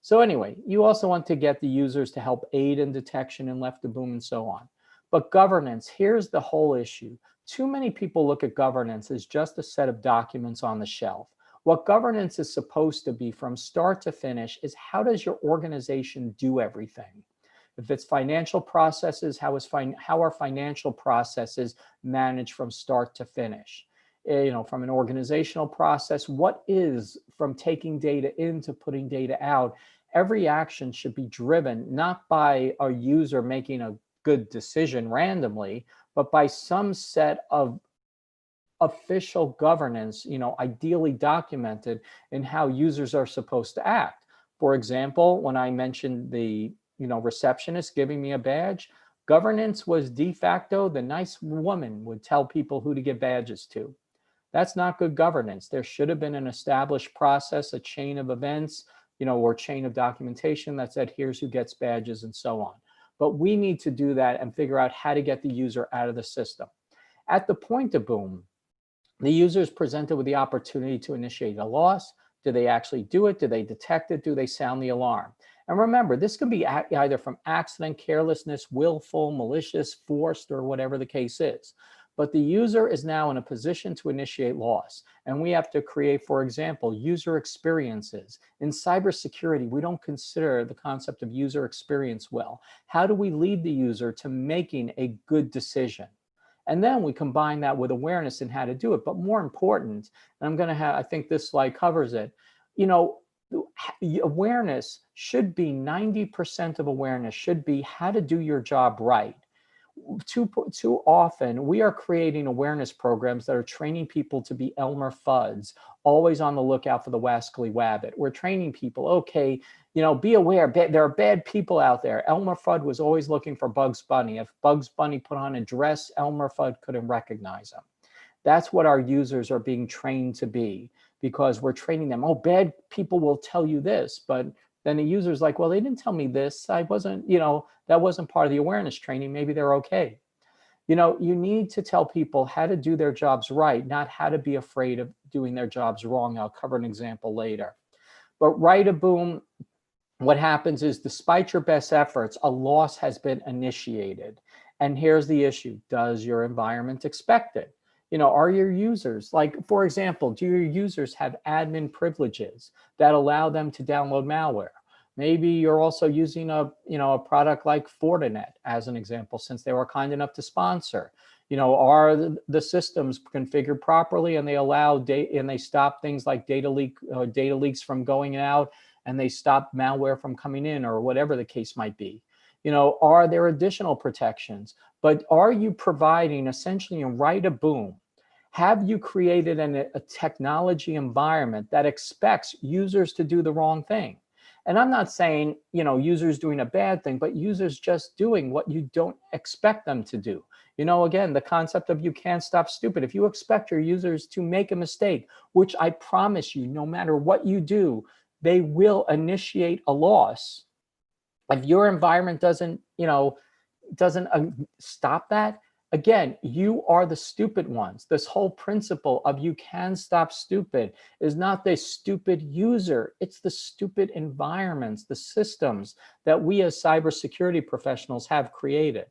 So anyway, you also want to get the users to help aid in detection and left to boom and so on. But governance, here's the whole issue. Too many people look at governance as just a set of documents on the shelf. What governance is supposed to be from start to finish is how does your organization do everything? If it's financial processes, how are financial processes managed from start to finish? From an organizational process, what is from taking data in to putting data out? Every action should be driven not by a user making a good decision randomly, but by some set of official governance, ideally documented in how users are supposed to act. For example, when I mentioned the, receptionist giving me a badge, governance was de facto the nice woman would tell people who to give badges to. That's not good governance. There should have been an established process, a chain of events, or chain of documentation that said, here's who gets badges and so on. But we need to do that and figure out how to get the user out of the system. At the point of boom, the user is presented with the opportunity to initiate a loss. Do they actually do it? Do they detect it? Do they sound the alarm? And remember, this can be either from accident, carelessness, willful, malicious, forced, or whatever the case is. But the user is now in a position to initiate loss. And we have to create, for example, user experiences. In cybersecurity, we don't consider the concept of user experience well. How do we lead the user to making a good decision? And then we combine that with awareness and how to do it. But more important, and I'm going to have, I think this slide covers it, awareness should be 90% of awareness should be how to do your job right. Too often, we are creating awareness programs that are training people to be Elmer Fudd's, always on the lookout for the wascally wabbit. We're training people, okay, be aware, there are bad people out there. Elmer Fudd was always looking for Bugs Bunny. If Bugs Bunny put on a dress, Elmer Fudd couldn't recognize him. That's what our users are being trained to be, because we're training them. Oh, bad people will tell you this, but then the user's like, well, they didn't tell me this. I wasn't, that wasn't part of the awareness training. Maybe they're okay. You need to tell people how to do their jobs right, not how to be afraid of doing their jobs wrong. I'll cover an example later. But right a boom, what happens is despite your best efforts, a loss has been initiated. And here's the issue. Does your environment expect it? Are your users, like, for example, do your users have admin privileges that allow them to download malware? Maybe you're also using a product like Fortinet as an example, since they were kind enough to sponsor. Are the systems configured properly, and they allow data, and they stop things like data leaks from going out, and they stop malware from coming in, or whatever the case might be. Are there additional protections? But are you providing essentially a right of boom? Have you created a technology environment that expects users to do the wrong thing? And I'm not saying, users doing a bad thing, but users just doing what you don't expect them to do. Again, the concept of you can't stop stupid. If you expect your users to make a mistake, which I promise you, no matter what you do, they will initiate a loss. If your environment doesn't stop that, again, you are the stupid ones. This whole principle of you can stop stupid is not the stupid user. It's the stupid environments, the systems that we as cybersecurity professionals have created.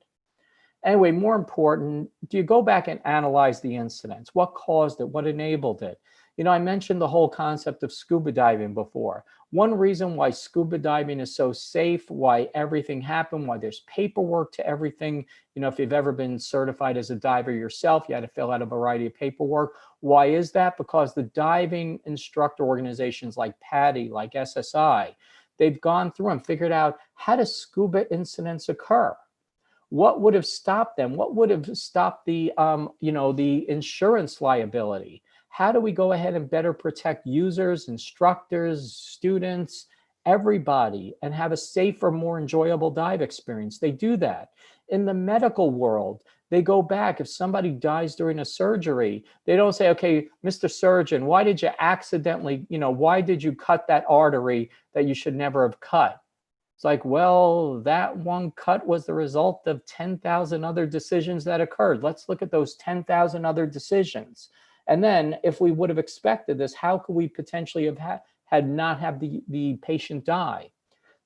Anyway, more important, do you go back and analyze the incidents? What caused it? What enabled it? I mentioned the whole concept of scuba diving before. One reason why scuba diving is so safe, why everything happened, why there's paperwork to everything. If you've ever been certified as a diver yourself, you had to fill out a variety of paperwork. Why is that? Because the diving instructor organizations like PADI, like SSI, they've gone through and figured out how do scuba incidents occur? What would have stopped them? What would have stopped the, the insurance liability? How do we go ahead and better protect users, instructors, students, everybody, and have a safer, more enjoyable dive experience? They do that. In the medical world, They go back. If somebody dies during a surgery, they don't say, okay, Mr. Surgeon, why did you accidentally, why did you cut that artery that you should never have cut? It's like, well, that one cut was the result of 10,000 other decisions that occurred. Let's look at those 10,000 other decisions. And then if we would have expected this, how could we potentially have had not have the patient die?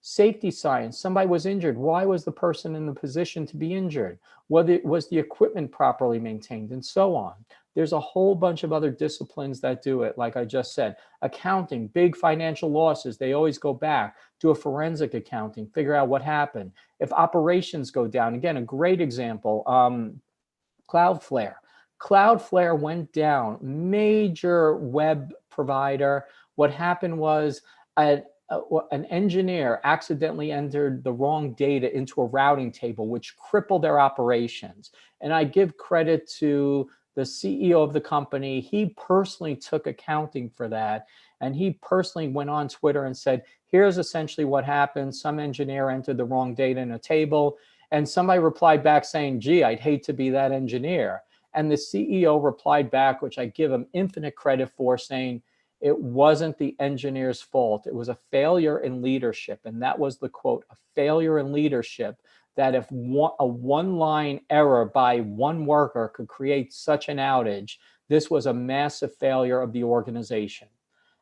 Safety science, somebody was injured. Why was the person in the position to be injured? Was the equipment properly maintained, and so on? There's a whole bunch of other disciplines that do it. Like I just said, accounting, big financial losses, they always go back, do a forensic accounting, figure out what happened. If operations go down, again, a great example, Cloudflare. Cloudflare went down, major web provider. What happened was an engineer accidentally entered the wrong data into a routing table, which crippled their operations. And I give credit to the CEO of the company. He personally took accounting for that. And he personally went on Twitter and said, here's essentially what happened. Some engineer entered the wrong data in a table. And somebody replied back saying, gee, I'd hate to be that engineer. And the CEO replied back, which I give him infinite credit for, saying, it wasn't the engineer's fault. It was a failure in leadership. And that was the quote, a failure in leadership, that if a one-line error by one worker could create such an outage, this was a massive failure of the organization.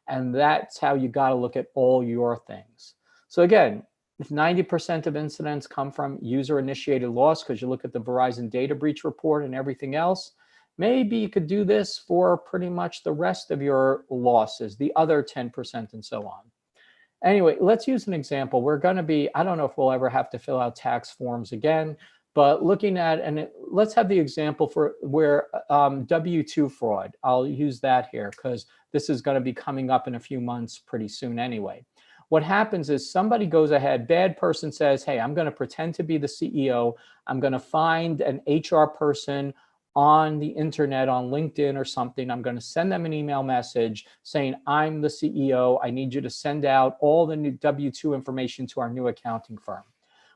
And that's how you got to look at all your things. So again, if 90% of incidents come from user-initiated loss, because you look at the Verizon data breach report and everything else, maybe you could do this for pretty much the rest of your losses, the other 10% and so on. Anyway, let's use an example. We're going to be, I don't know if we'll ever have to fill out tax forms again, but looking at, and let's have the example for where W-2 fraud. I'll use that here because this is going to be coming up in a few months pretty soon anyway. What happens is somebody goes ahead, bad person says, hey, I'm going to pretend to be the CEO. I'm going to find an HR person on the internet, on LinkedIn or something. I'm going to send them an email message saying, I'm the CEO. I need you to send out all the new W-2 information to our new accounting firm.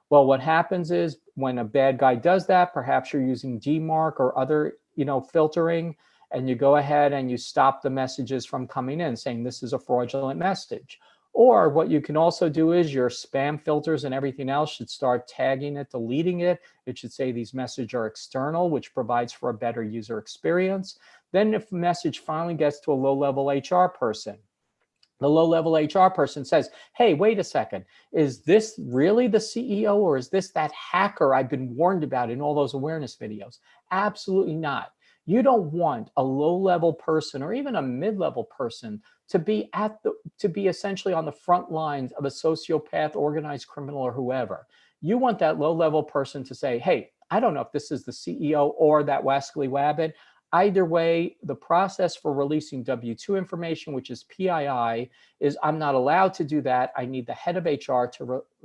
Well, what happens is when a bad guy does that, perhaps you're using DMARC or other, filtering, and you go ahead and you stop the messages from coming in saying this is a fraudulent message. Or what you can also do is your spam filters and everything else should start tagging it, deleting it. It should say these messages are external, which provides for a better user experience. Then if the message finally gets to a low-level HR person, the low-level HR person says, hey, wait a second, is this really the CEO or is this that hacker I've been warned about in all those awareness videos? Absolutely not. You don't want a low-level person or even a mid-level person to be essentially on the front lines of a sociopath, organized criminal, or whoever. You want that low-level person to say, hey, I don't know if this is the CEO or that wascally wabbit. Either way, the process for releasing W-2 information, which is PII, is I'm not allowed to do that. I need the head of HR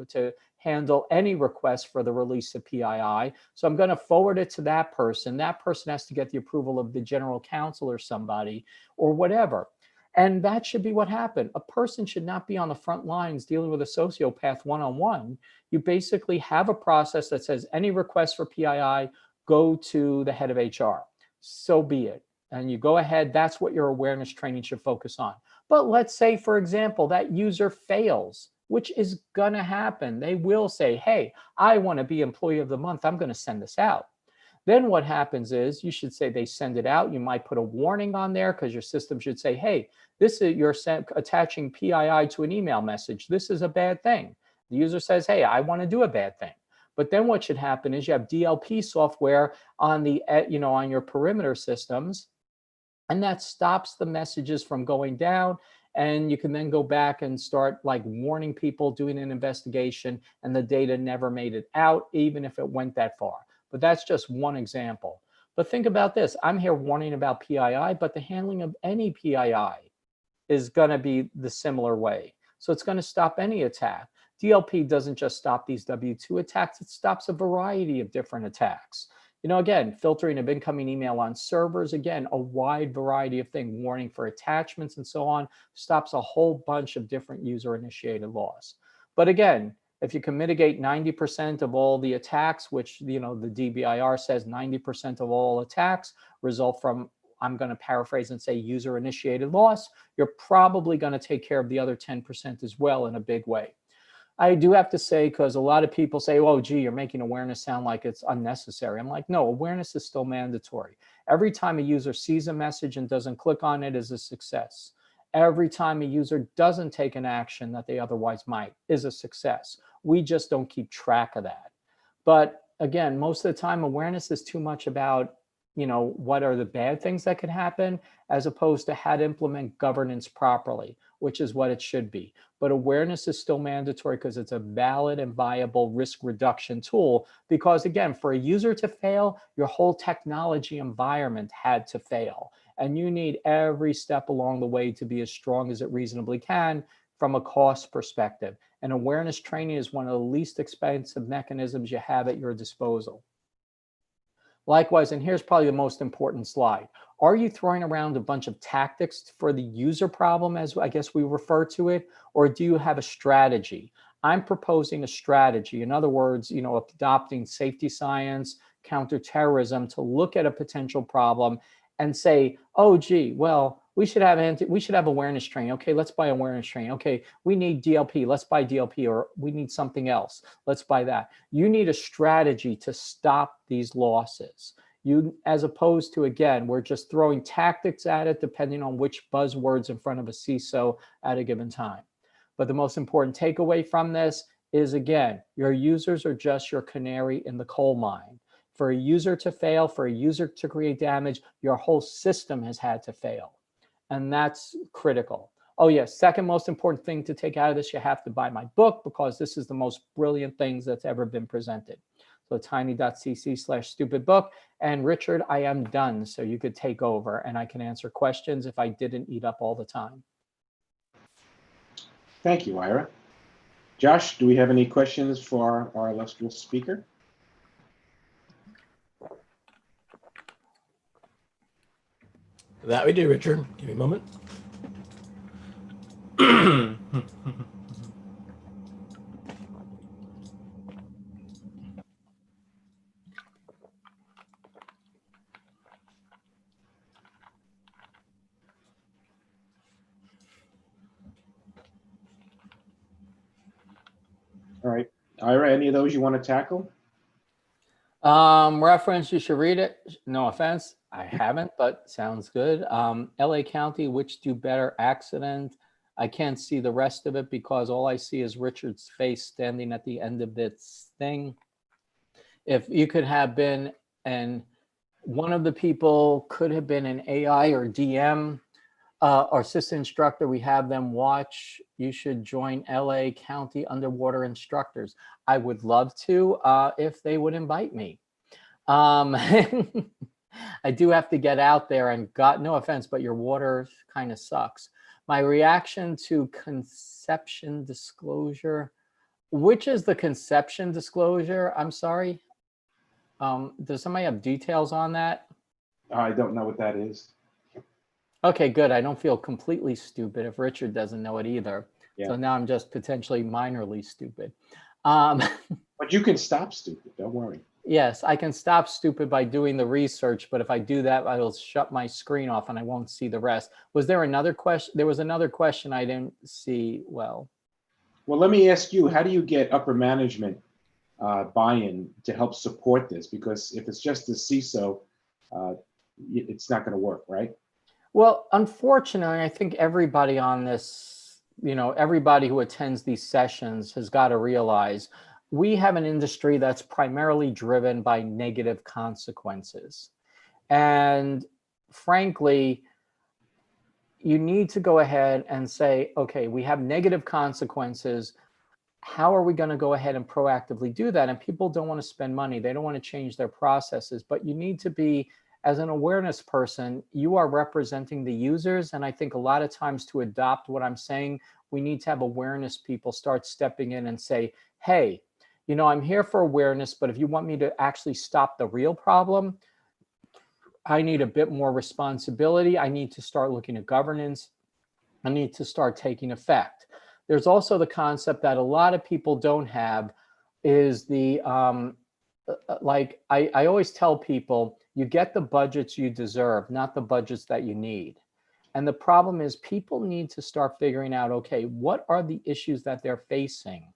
to handle any request for the release of PII. So I'm going to forward it to that person. That person has to get the approval of the general counsel or somebody or whatever. And that should be what happened. A person should not be on the front lines dealing with a sociopath one-on-one. You basically have a process that says any request for PII, go to the head of HR. So be it. And you go ahead, that's what your awareness training should focus on. But let's say, for example, that user fails, which is going to happen. They will say, hey, I want to be employee of the month. I'm going to send this out. Then what happens is you should say they send it out. You might put a warning on there because your system should say, hey, this is you're attaching PII to an email message. This is a bad thing. The user says, hey, I want to do a bad thing. But then what should happen is you have DLP software on the, on your perimeter systems, and that stops the messages from going down. And you can then go back and start like warning people, doing an investigation, and the data never made it out, even if it went that far. But that's just one example. But think about this. I'm here warning about PII, but the handling of any PII is going to be the similar way. So it's going to stop any attack. DLP doesn't just stop these W-2 attacks, it stops a variety of different attacks. Again, filtering of incoming email on servers, again, a wide variety of things, warning for attachments and so on, stops a whole bunch of different user-initiated loss. But again, If you can mitigate 90% of all the attacks, which, the DBIR says 90% of all attacks result from, I'm going to paraphrase and say, user initiated loss, you're probably going to take care of the other 10% as well in a big way. I do have to say, because a lot of people say, oh, gee, you're making awareness sound like it's unnecessary. I'm like, no, awareness is still mandatory. Every time a user sees a message and doesn't click on it is a success. Every time a user doesn't take an action that they otherwise might is a success. We just don't keep track of that. But again, most of the time, awareness is too much about, what are the bad things that could happen, as opposed to how to implement governance properly, which is what it should be. But awareness is still mandatory because it's a valid and viable risk reduction tool. Because again, for a user to fail, your whole technology environment had to fail. And you need every step along the way to be as strong as it reasonably can from a cost perspective. And awareness training is one of the least expensive mechanisms you have at your disposal. Likewise, and here's probably the most important slide. Are you throwing around a bunch of tactics for the user problem, as I guess we refer to it, or do you have a strategy? I'm proposing a strategy. In other words, adopting safety science, counterterrorism to look at a potential problem and say, oh, gee, well, we should have awareness training. Okay, let's buy awareness training. Okay, we need DLP. Let's buy DLP, or we need something else. Let's buy that. You need a strategy to stop these losses. As opposed to, again, we're just throwing tactics at it depending on which buzzwords in front of a CISO at a given time. But the most important takeaway from this is, again, your users are just your canary in the coal mine. For a user to fail, for a user to create damage, your whole system has had to fail. And that's critical. Oh yes, second most important thing to take out of this, you have to buy my book, because this is the most brilliant things that's ever been presented. So tiny.cc/stupidbook. And Richard, I am done. So you could take over and I can answer questions if I didn't eat up all the time.
Thank you, Ira. Josh, do we have any questions for our illustrious speaker?
That we do, Richard. Give me a moment.
All right. Ira, any of those you want to tackle?
Reference, you should read it. No offense, I haven't, but sounds good. LA County, which do better, accident? I can't see the rest of it because all I see is Richard's face standing at the end of this thing. If you could have been, and one of the people could have been an AI or DM or assistant instructor, we have them watch. You should join LA County Underwater Instructors. I would love to if they would invite me. I do have to get out there, and God, no offense, but your water kind of sucks. My reaction to conception disclosure, which is the conception disclosure? I'm sorry. Does somebody have details on that?
I don't know what that is.
Okay, good. I don't feel completely stupid if Richard doesn't know it either.
Yeah.
So now I'm just potentially minorly stupid.
But you can stop stupid, don't worry.
Yes, I can stop stupid by doing the research, but if I do that, I will shut my screen off and I won't see the rest. Was there another question? There was another question I didn't see well.
Well, let me ask you, how do you get upper management buy-in to help support this? Because if it's just the CISO, it's not going to work, right?
Well, unfortunately, I think everybody on this, everybody who attends these sessions has got to realize we have an industry that's primarily driven by negative consequences. And frankly, you need to go ahead and say, okay, we have negative consequences. How are we going to go ahead and proactively do that? And people don't want to spend money. They don't want to change their processes, but you need to be, as an awareness person, you are representing the users. And I think a lot of times to adopt what I'm saying, we need to have awareness people start stepping in and say, hey, I'm here for awareness, but if you want me to actually stop the real problem, I need a bit more responsibility. I need to start looking at governance. I need to start taking effect. There's also the concept that a lot of people don't have is the, like I always tell people, you get the budgets you deserve, not the budgets that you need. And the problem is people need to start figuring out, okay, what are the issues that they're facing?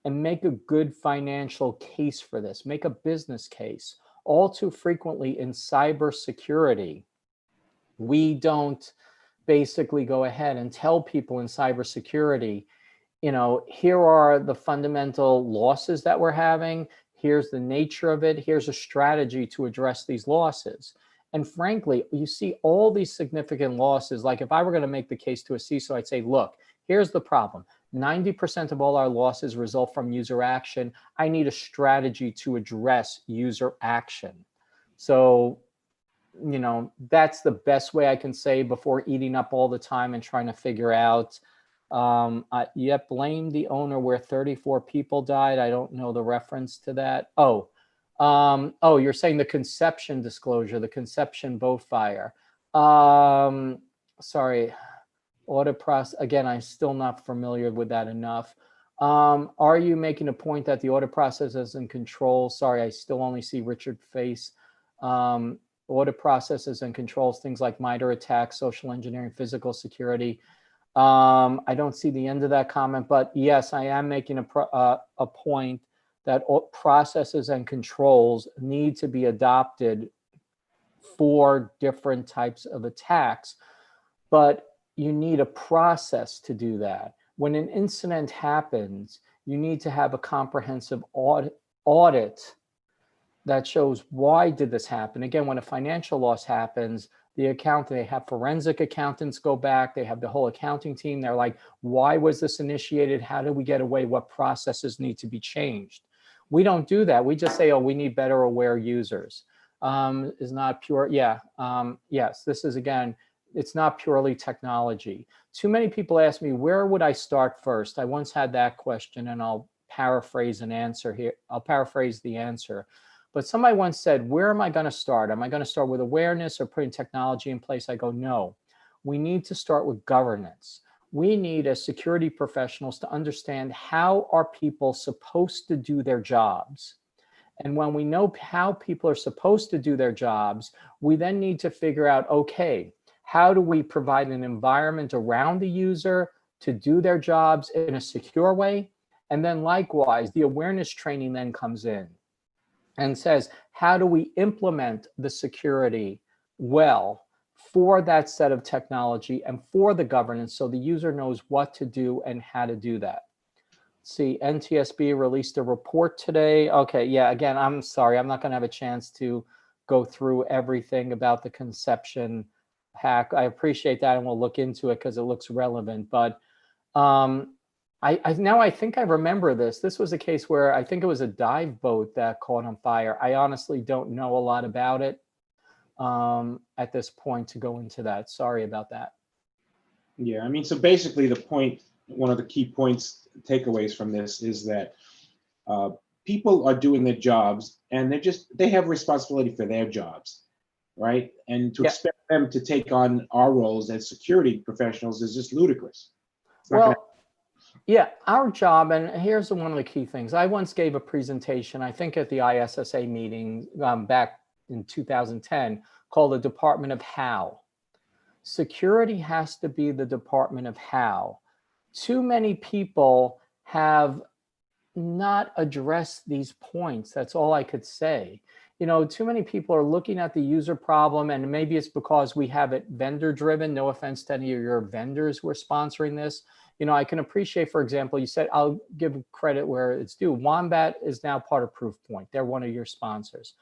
And make a good financial case for this, make a business case. All too frequently in cybersecurity, we don't basically go ahead and tell people in cybersecurity, you know, here are the fundamental losses that we're having. Here's the nature of it. Here's a strategy to address these losses. And frankly, you see all these significant losses. Like if I were going to make the case to a CISO, I'd say, look, here's the problem. 90% of all our losses result from user action. I need a strategy to address user action. So, you know, that's the best way I can say before eating up all the time and trying to figure out, yet blame the owner where 34 people died. I don't know the reference to that. Oh, you're saying the conception disclosure, the conception boat fire. Sorry, audit process. Again, I'm still not familiar with that enough. Are you making a point that the audit process is in control? Sorry, I still only see Richard face. Audit processes and controls, things like MITRE attacks, social engineering, physical security. I don't see the end of that comment, but yes, I am making a point that processes and controls need to be adopted for different types of attacks, but you need a process to do that. When an incident happens, you need to have a comprehensive audit that shows why did this happen. Again, when a financial loss happens, they have forensic accountants go back, they have the whole accounting team. They're like, why was this initiated? How did we get away? What processes need to be changed? We don't do that. We just say, oh, we need better aware users. Is not pure. Yeah. Yes, this is, again, it's not purely technology. Too many people ask me, where would I start first? I once had that question, and I'll paraphrase an answer here. I'll paraphrase the answer. But somebody once said, where am I going to start? Am I going to start with awareness or putting technology in place? I go, no, we need to start with governance. We need, as security professionals, to understand how are people supposed to do their jobs. And when we know how people are supposed to do their jobs, we then need to figure out, okay, how do we provide an environment around the user to do their jobs in a secure way? And then likewise, the awareness training then comes in and says, how do we implement the security well for that set of technology and for the governance so the user knows what to do and how to do that? Let's see, NTSB released a report today. Okay, yeah, again, I'm sorry, I'm not going to have a chance to go through everything about the conception hack. I appreciate that, and we'll look into it because it looks relevant. But I think I remember this. This was a case where I think it was a dive boat that caught on fire. I honestly don't know a lot about it at this point to go into that. Sorry about that.
Yeah, I mean, so basically the point, one of the key points, takeaways from this is that people are doing their jobs, and they have responsibility for their jobs, right? And to expect them to take on our roles as security professionals is just ludicrous.
Yeah, our job, and here's one of the key things. I once gave a presentation, I think at the ISSA meeting back in 2010, called the Department of How. Security has to be the Department of How. Too many people have not addressed these points. That's all I could say. You know, too many people are looking at the user problem, and maybe it's because we have it vendor driven. No offense to any of your vendors who are sponsoring this. You know, I can appreciate, for example, you said, I'll give credit where it's due. Wombat is now part of Proofpoint. They're one of your sponsors.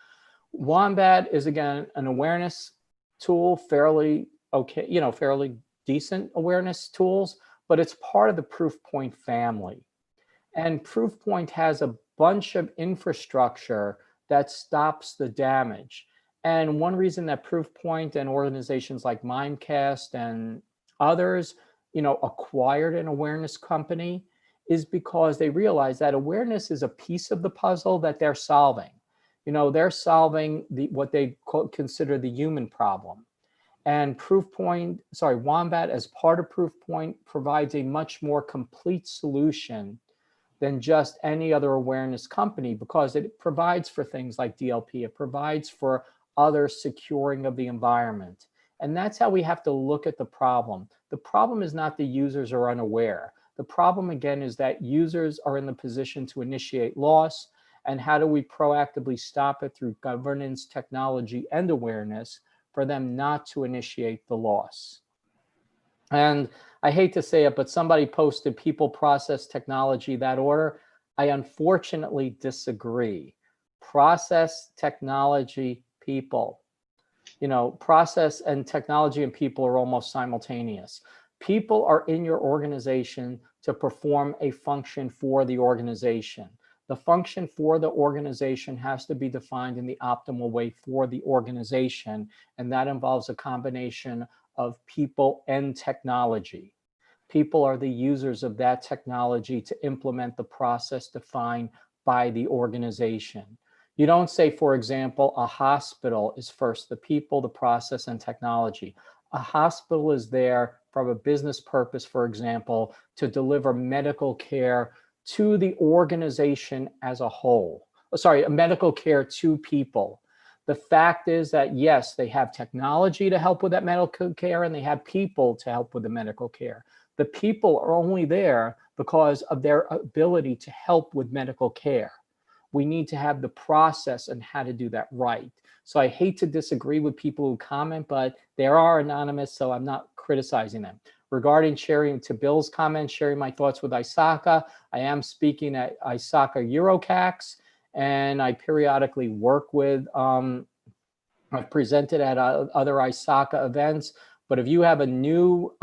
Wombat is, again, an awareness tool, fairly okay, you know, fairly decent awareness tools, but it's part of the Proofpoint family. And Proofpoint has a bunch of infrastructure that stops the damage. And one reason that Proofpoint and organizations like Mimecast and others, you know, acquired an awareness company is because they realize that awareness is a piece of the puzzle that they're solving. You know, they're solving what they consider the human problem. And Wombat as part of Proofpoint provides a much more complete solution than just any other awareness company, because it provides for things like DLP. It provides for other securing of the environment. And that's how we have to look at the problem. The problem is not the users are unaware. The problem, again, is that users are in the position to initiate loss. And how do we proactively stop it through governance, technology, and awareness for them not to initiate the loss? And I hate to say it, but somebody posted people, process, technology, that order. I unfortunately disagree. Process, technology, people. You know, process and technology and people are almost simultaneous. People are in your organization to perform a function for the organization. The function for the organization has to be defined in the optimal way for the organization, and that involves a combination of people and technology. People are the users of that technology to implement the process defined by the organization. You don't say, for example, a hospital is first the people, the process, and technology. A hospital is there from a business purpose, for example, to deliver medical care to the organization as a whole. Medical care to people. The fact is that, yes, they have technology to help with that medical care, and they have people to help with the medical care. The people are only there because of their ability to help with medical care. We need to have the process and how to do that right. So I hate to disagree with people who comment, but they are anonymous, so I'm not criticizing them. Regarding sharing, to Bill's comment, sharing my thoughts with ISACA, I am speaking at ISACA Eurocax, and I periodically work with, I've presented at other ISACA events, but if you have a new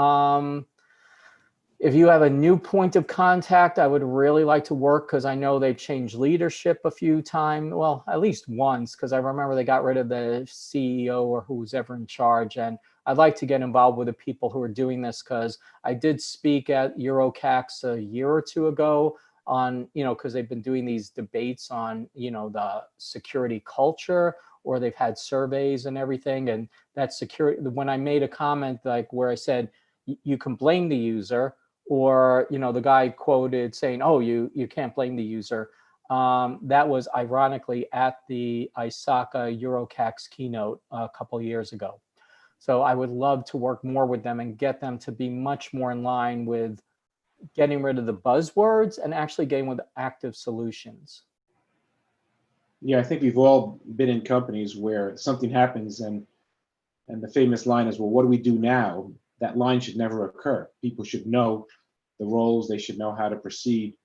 point of contact, I would really like to work, because I know they've changed leadership a few times. Well, at least once, because I remember they got rid of the CEO or who was ever in charge. And I'd like to get involved with the people who are doing this, because I did speak at Eurocax a year or two ago on, because they've been doing these debates on, the security culture, or they've had surveys and everything. And that security, when I made a comment like where I said, you can blame the user, or, the guy quoted saying, oh, you can't blame the user. That was ironically at the ISACA Eurocax keynote a couple of years ago. So I would love to work more with them and get them to be much more in line with getting rid of the buzzwords and actually getting with active solutions.
Yeah, I think we've all been in companies where something happens and the famous line is, well, what do we do now? That line should never occur. People should know the roles. They should know how to proceed.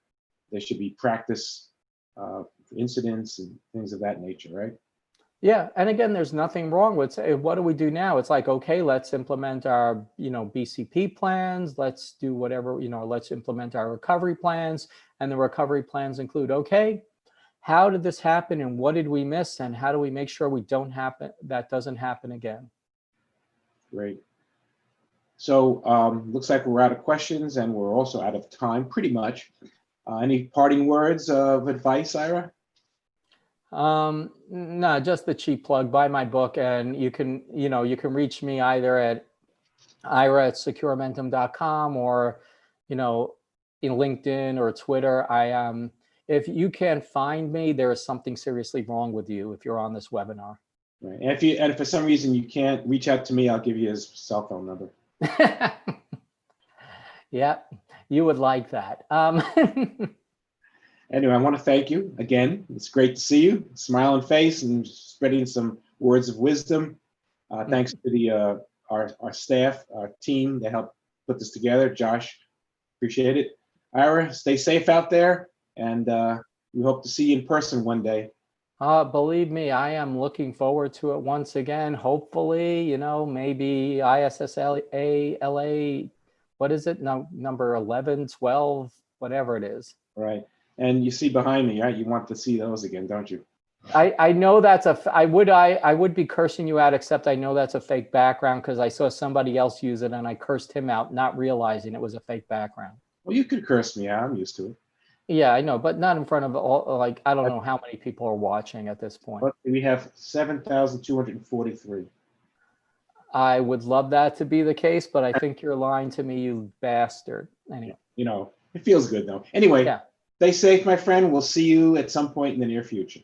There should be practice for incidents and things of that nature, right?
Yeah, and again, there's nothing wrong with saying, what do we do now? It's like, okay, let's implement our, BCP plans. Let's do whatever, let's implement our recovery plans. And the recovery plans include, okay, how did this happen and what did we miss? And how do we make sure that doesn't happen again?
Great. So looks like we're out of questions, and we're also out of time, pretty much. Any parting words of advice, Ira?
No, just the cheap plug. Buy my book, and you can reach me either at ira@securementum.com or, in LinkedIn or Twitter. If you can't find me, there is something seriously wrong with you if you're on this webinar.
Right. And if for some reason you can't reach out to me, I'll give you his cell phone number.
Yeah, you would like that.
Anyway, I want to thank you again. It's great to see you, smiling face and spreading some words of wisdom. Thanks to our staff, our team that helped put this together. Josh, appreciate it. Ira, stay safe out there, and we hope to see you in person one day.
Believe me, I am looking forward to it once again. Hopefully, maybe ISSA-LA, what is it? No, number 11, 12, whatever it is.
Right. And you see behind me, right? You want to see those again, don't you?
I know that's I would be cursing you out, except I know that's a fake background because I saw somebody else use it and I cursed him out, not realizing it was a fake background.
Well, you could curse me out. I'm used to it.
Yeah, I know, but not in front of all, I don't know how many people are watching at this point.
But we have 7,243.
I would love that to be the case, but I think you're lying to me, you bastard. Anyway,
You know, it feels good though. Anyway,
yeah.
stay safe, my friend. We'll see you at some point in the near future.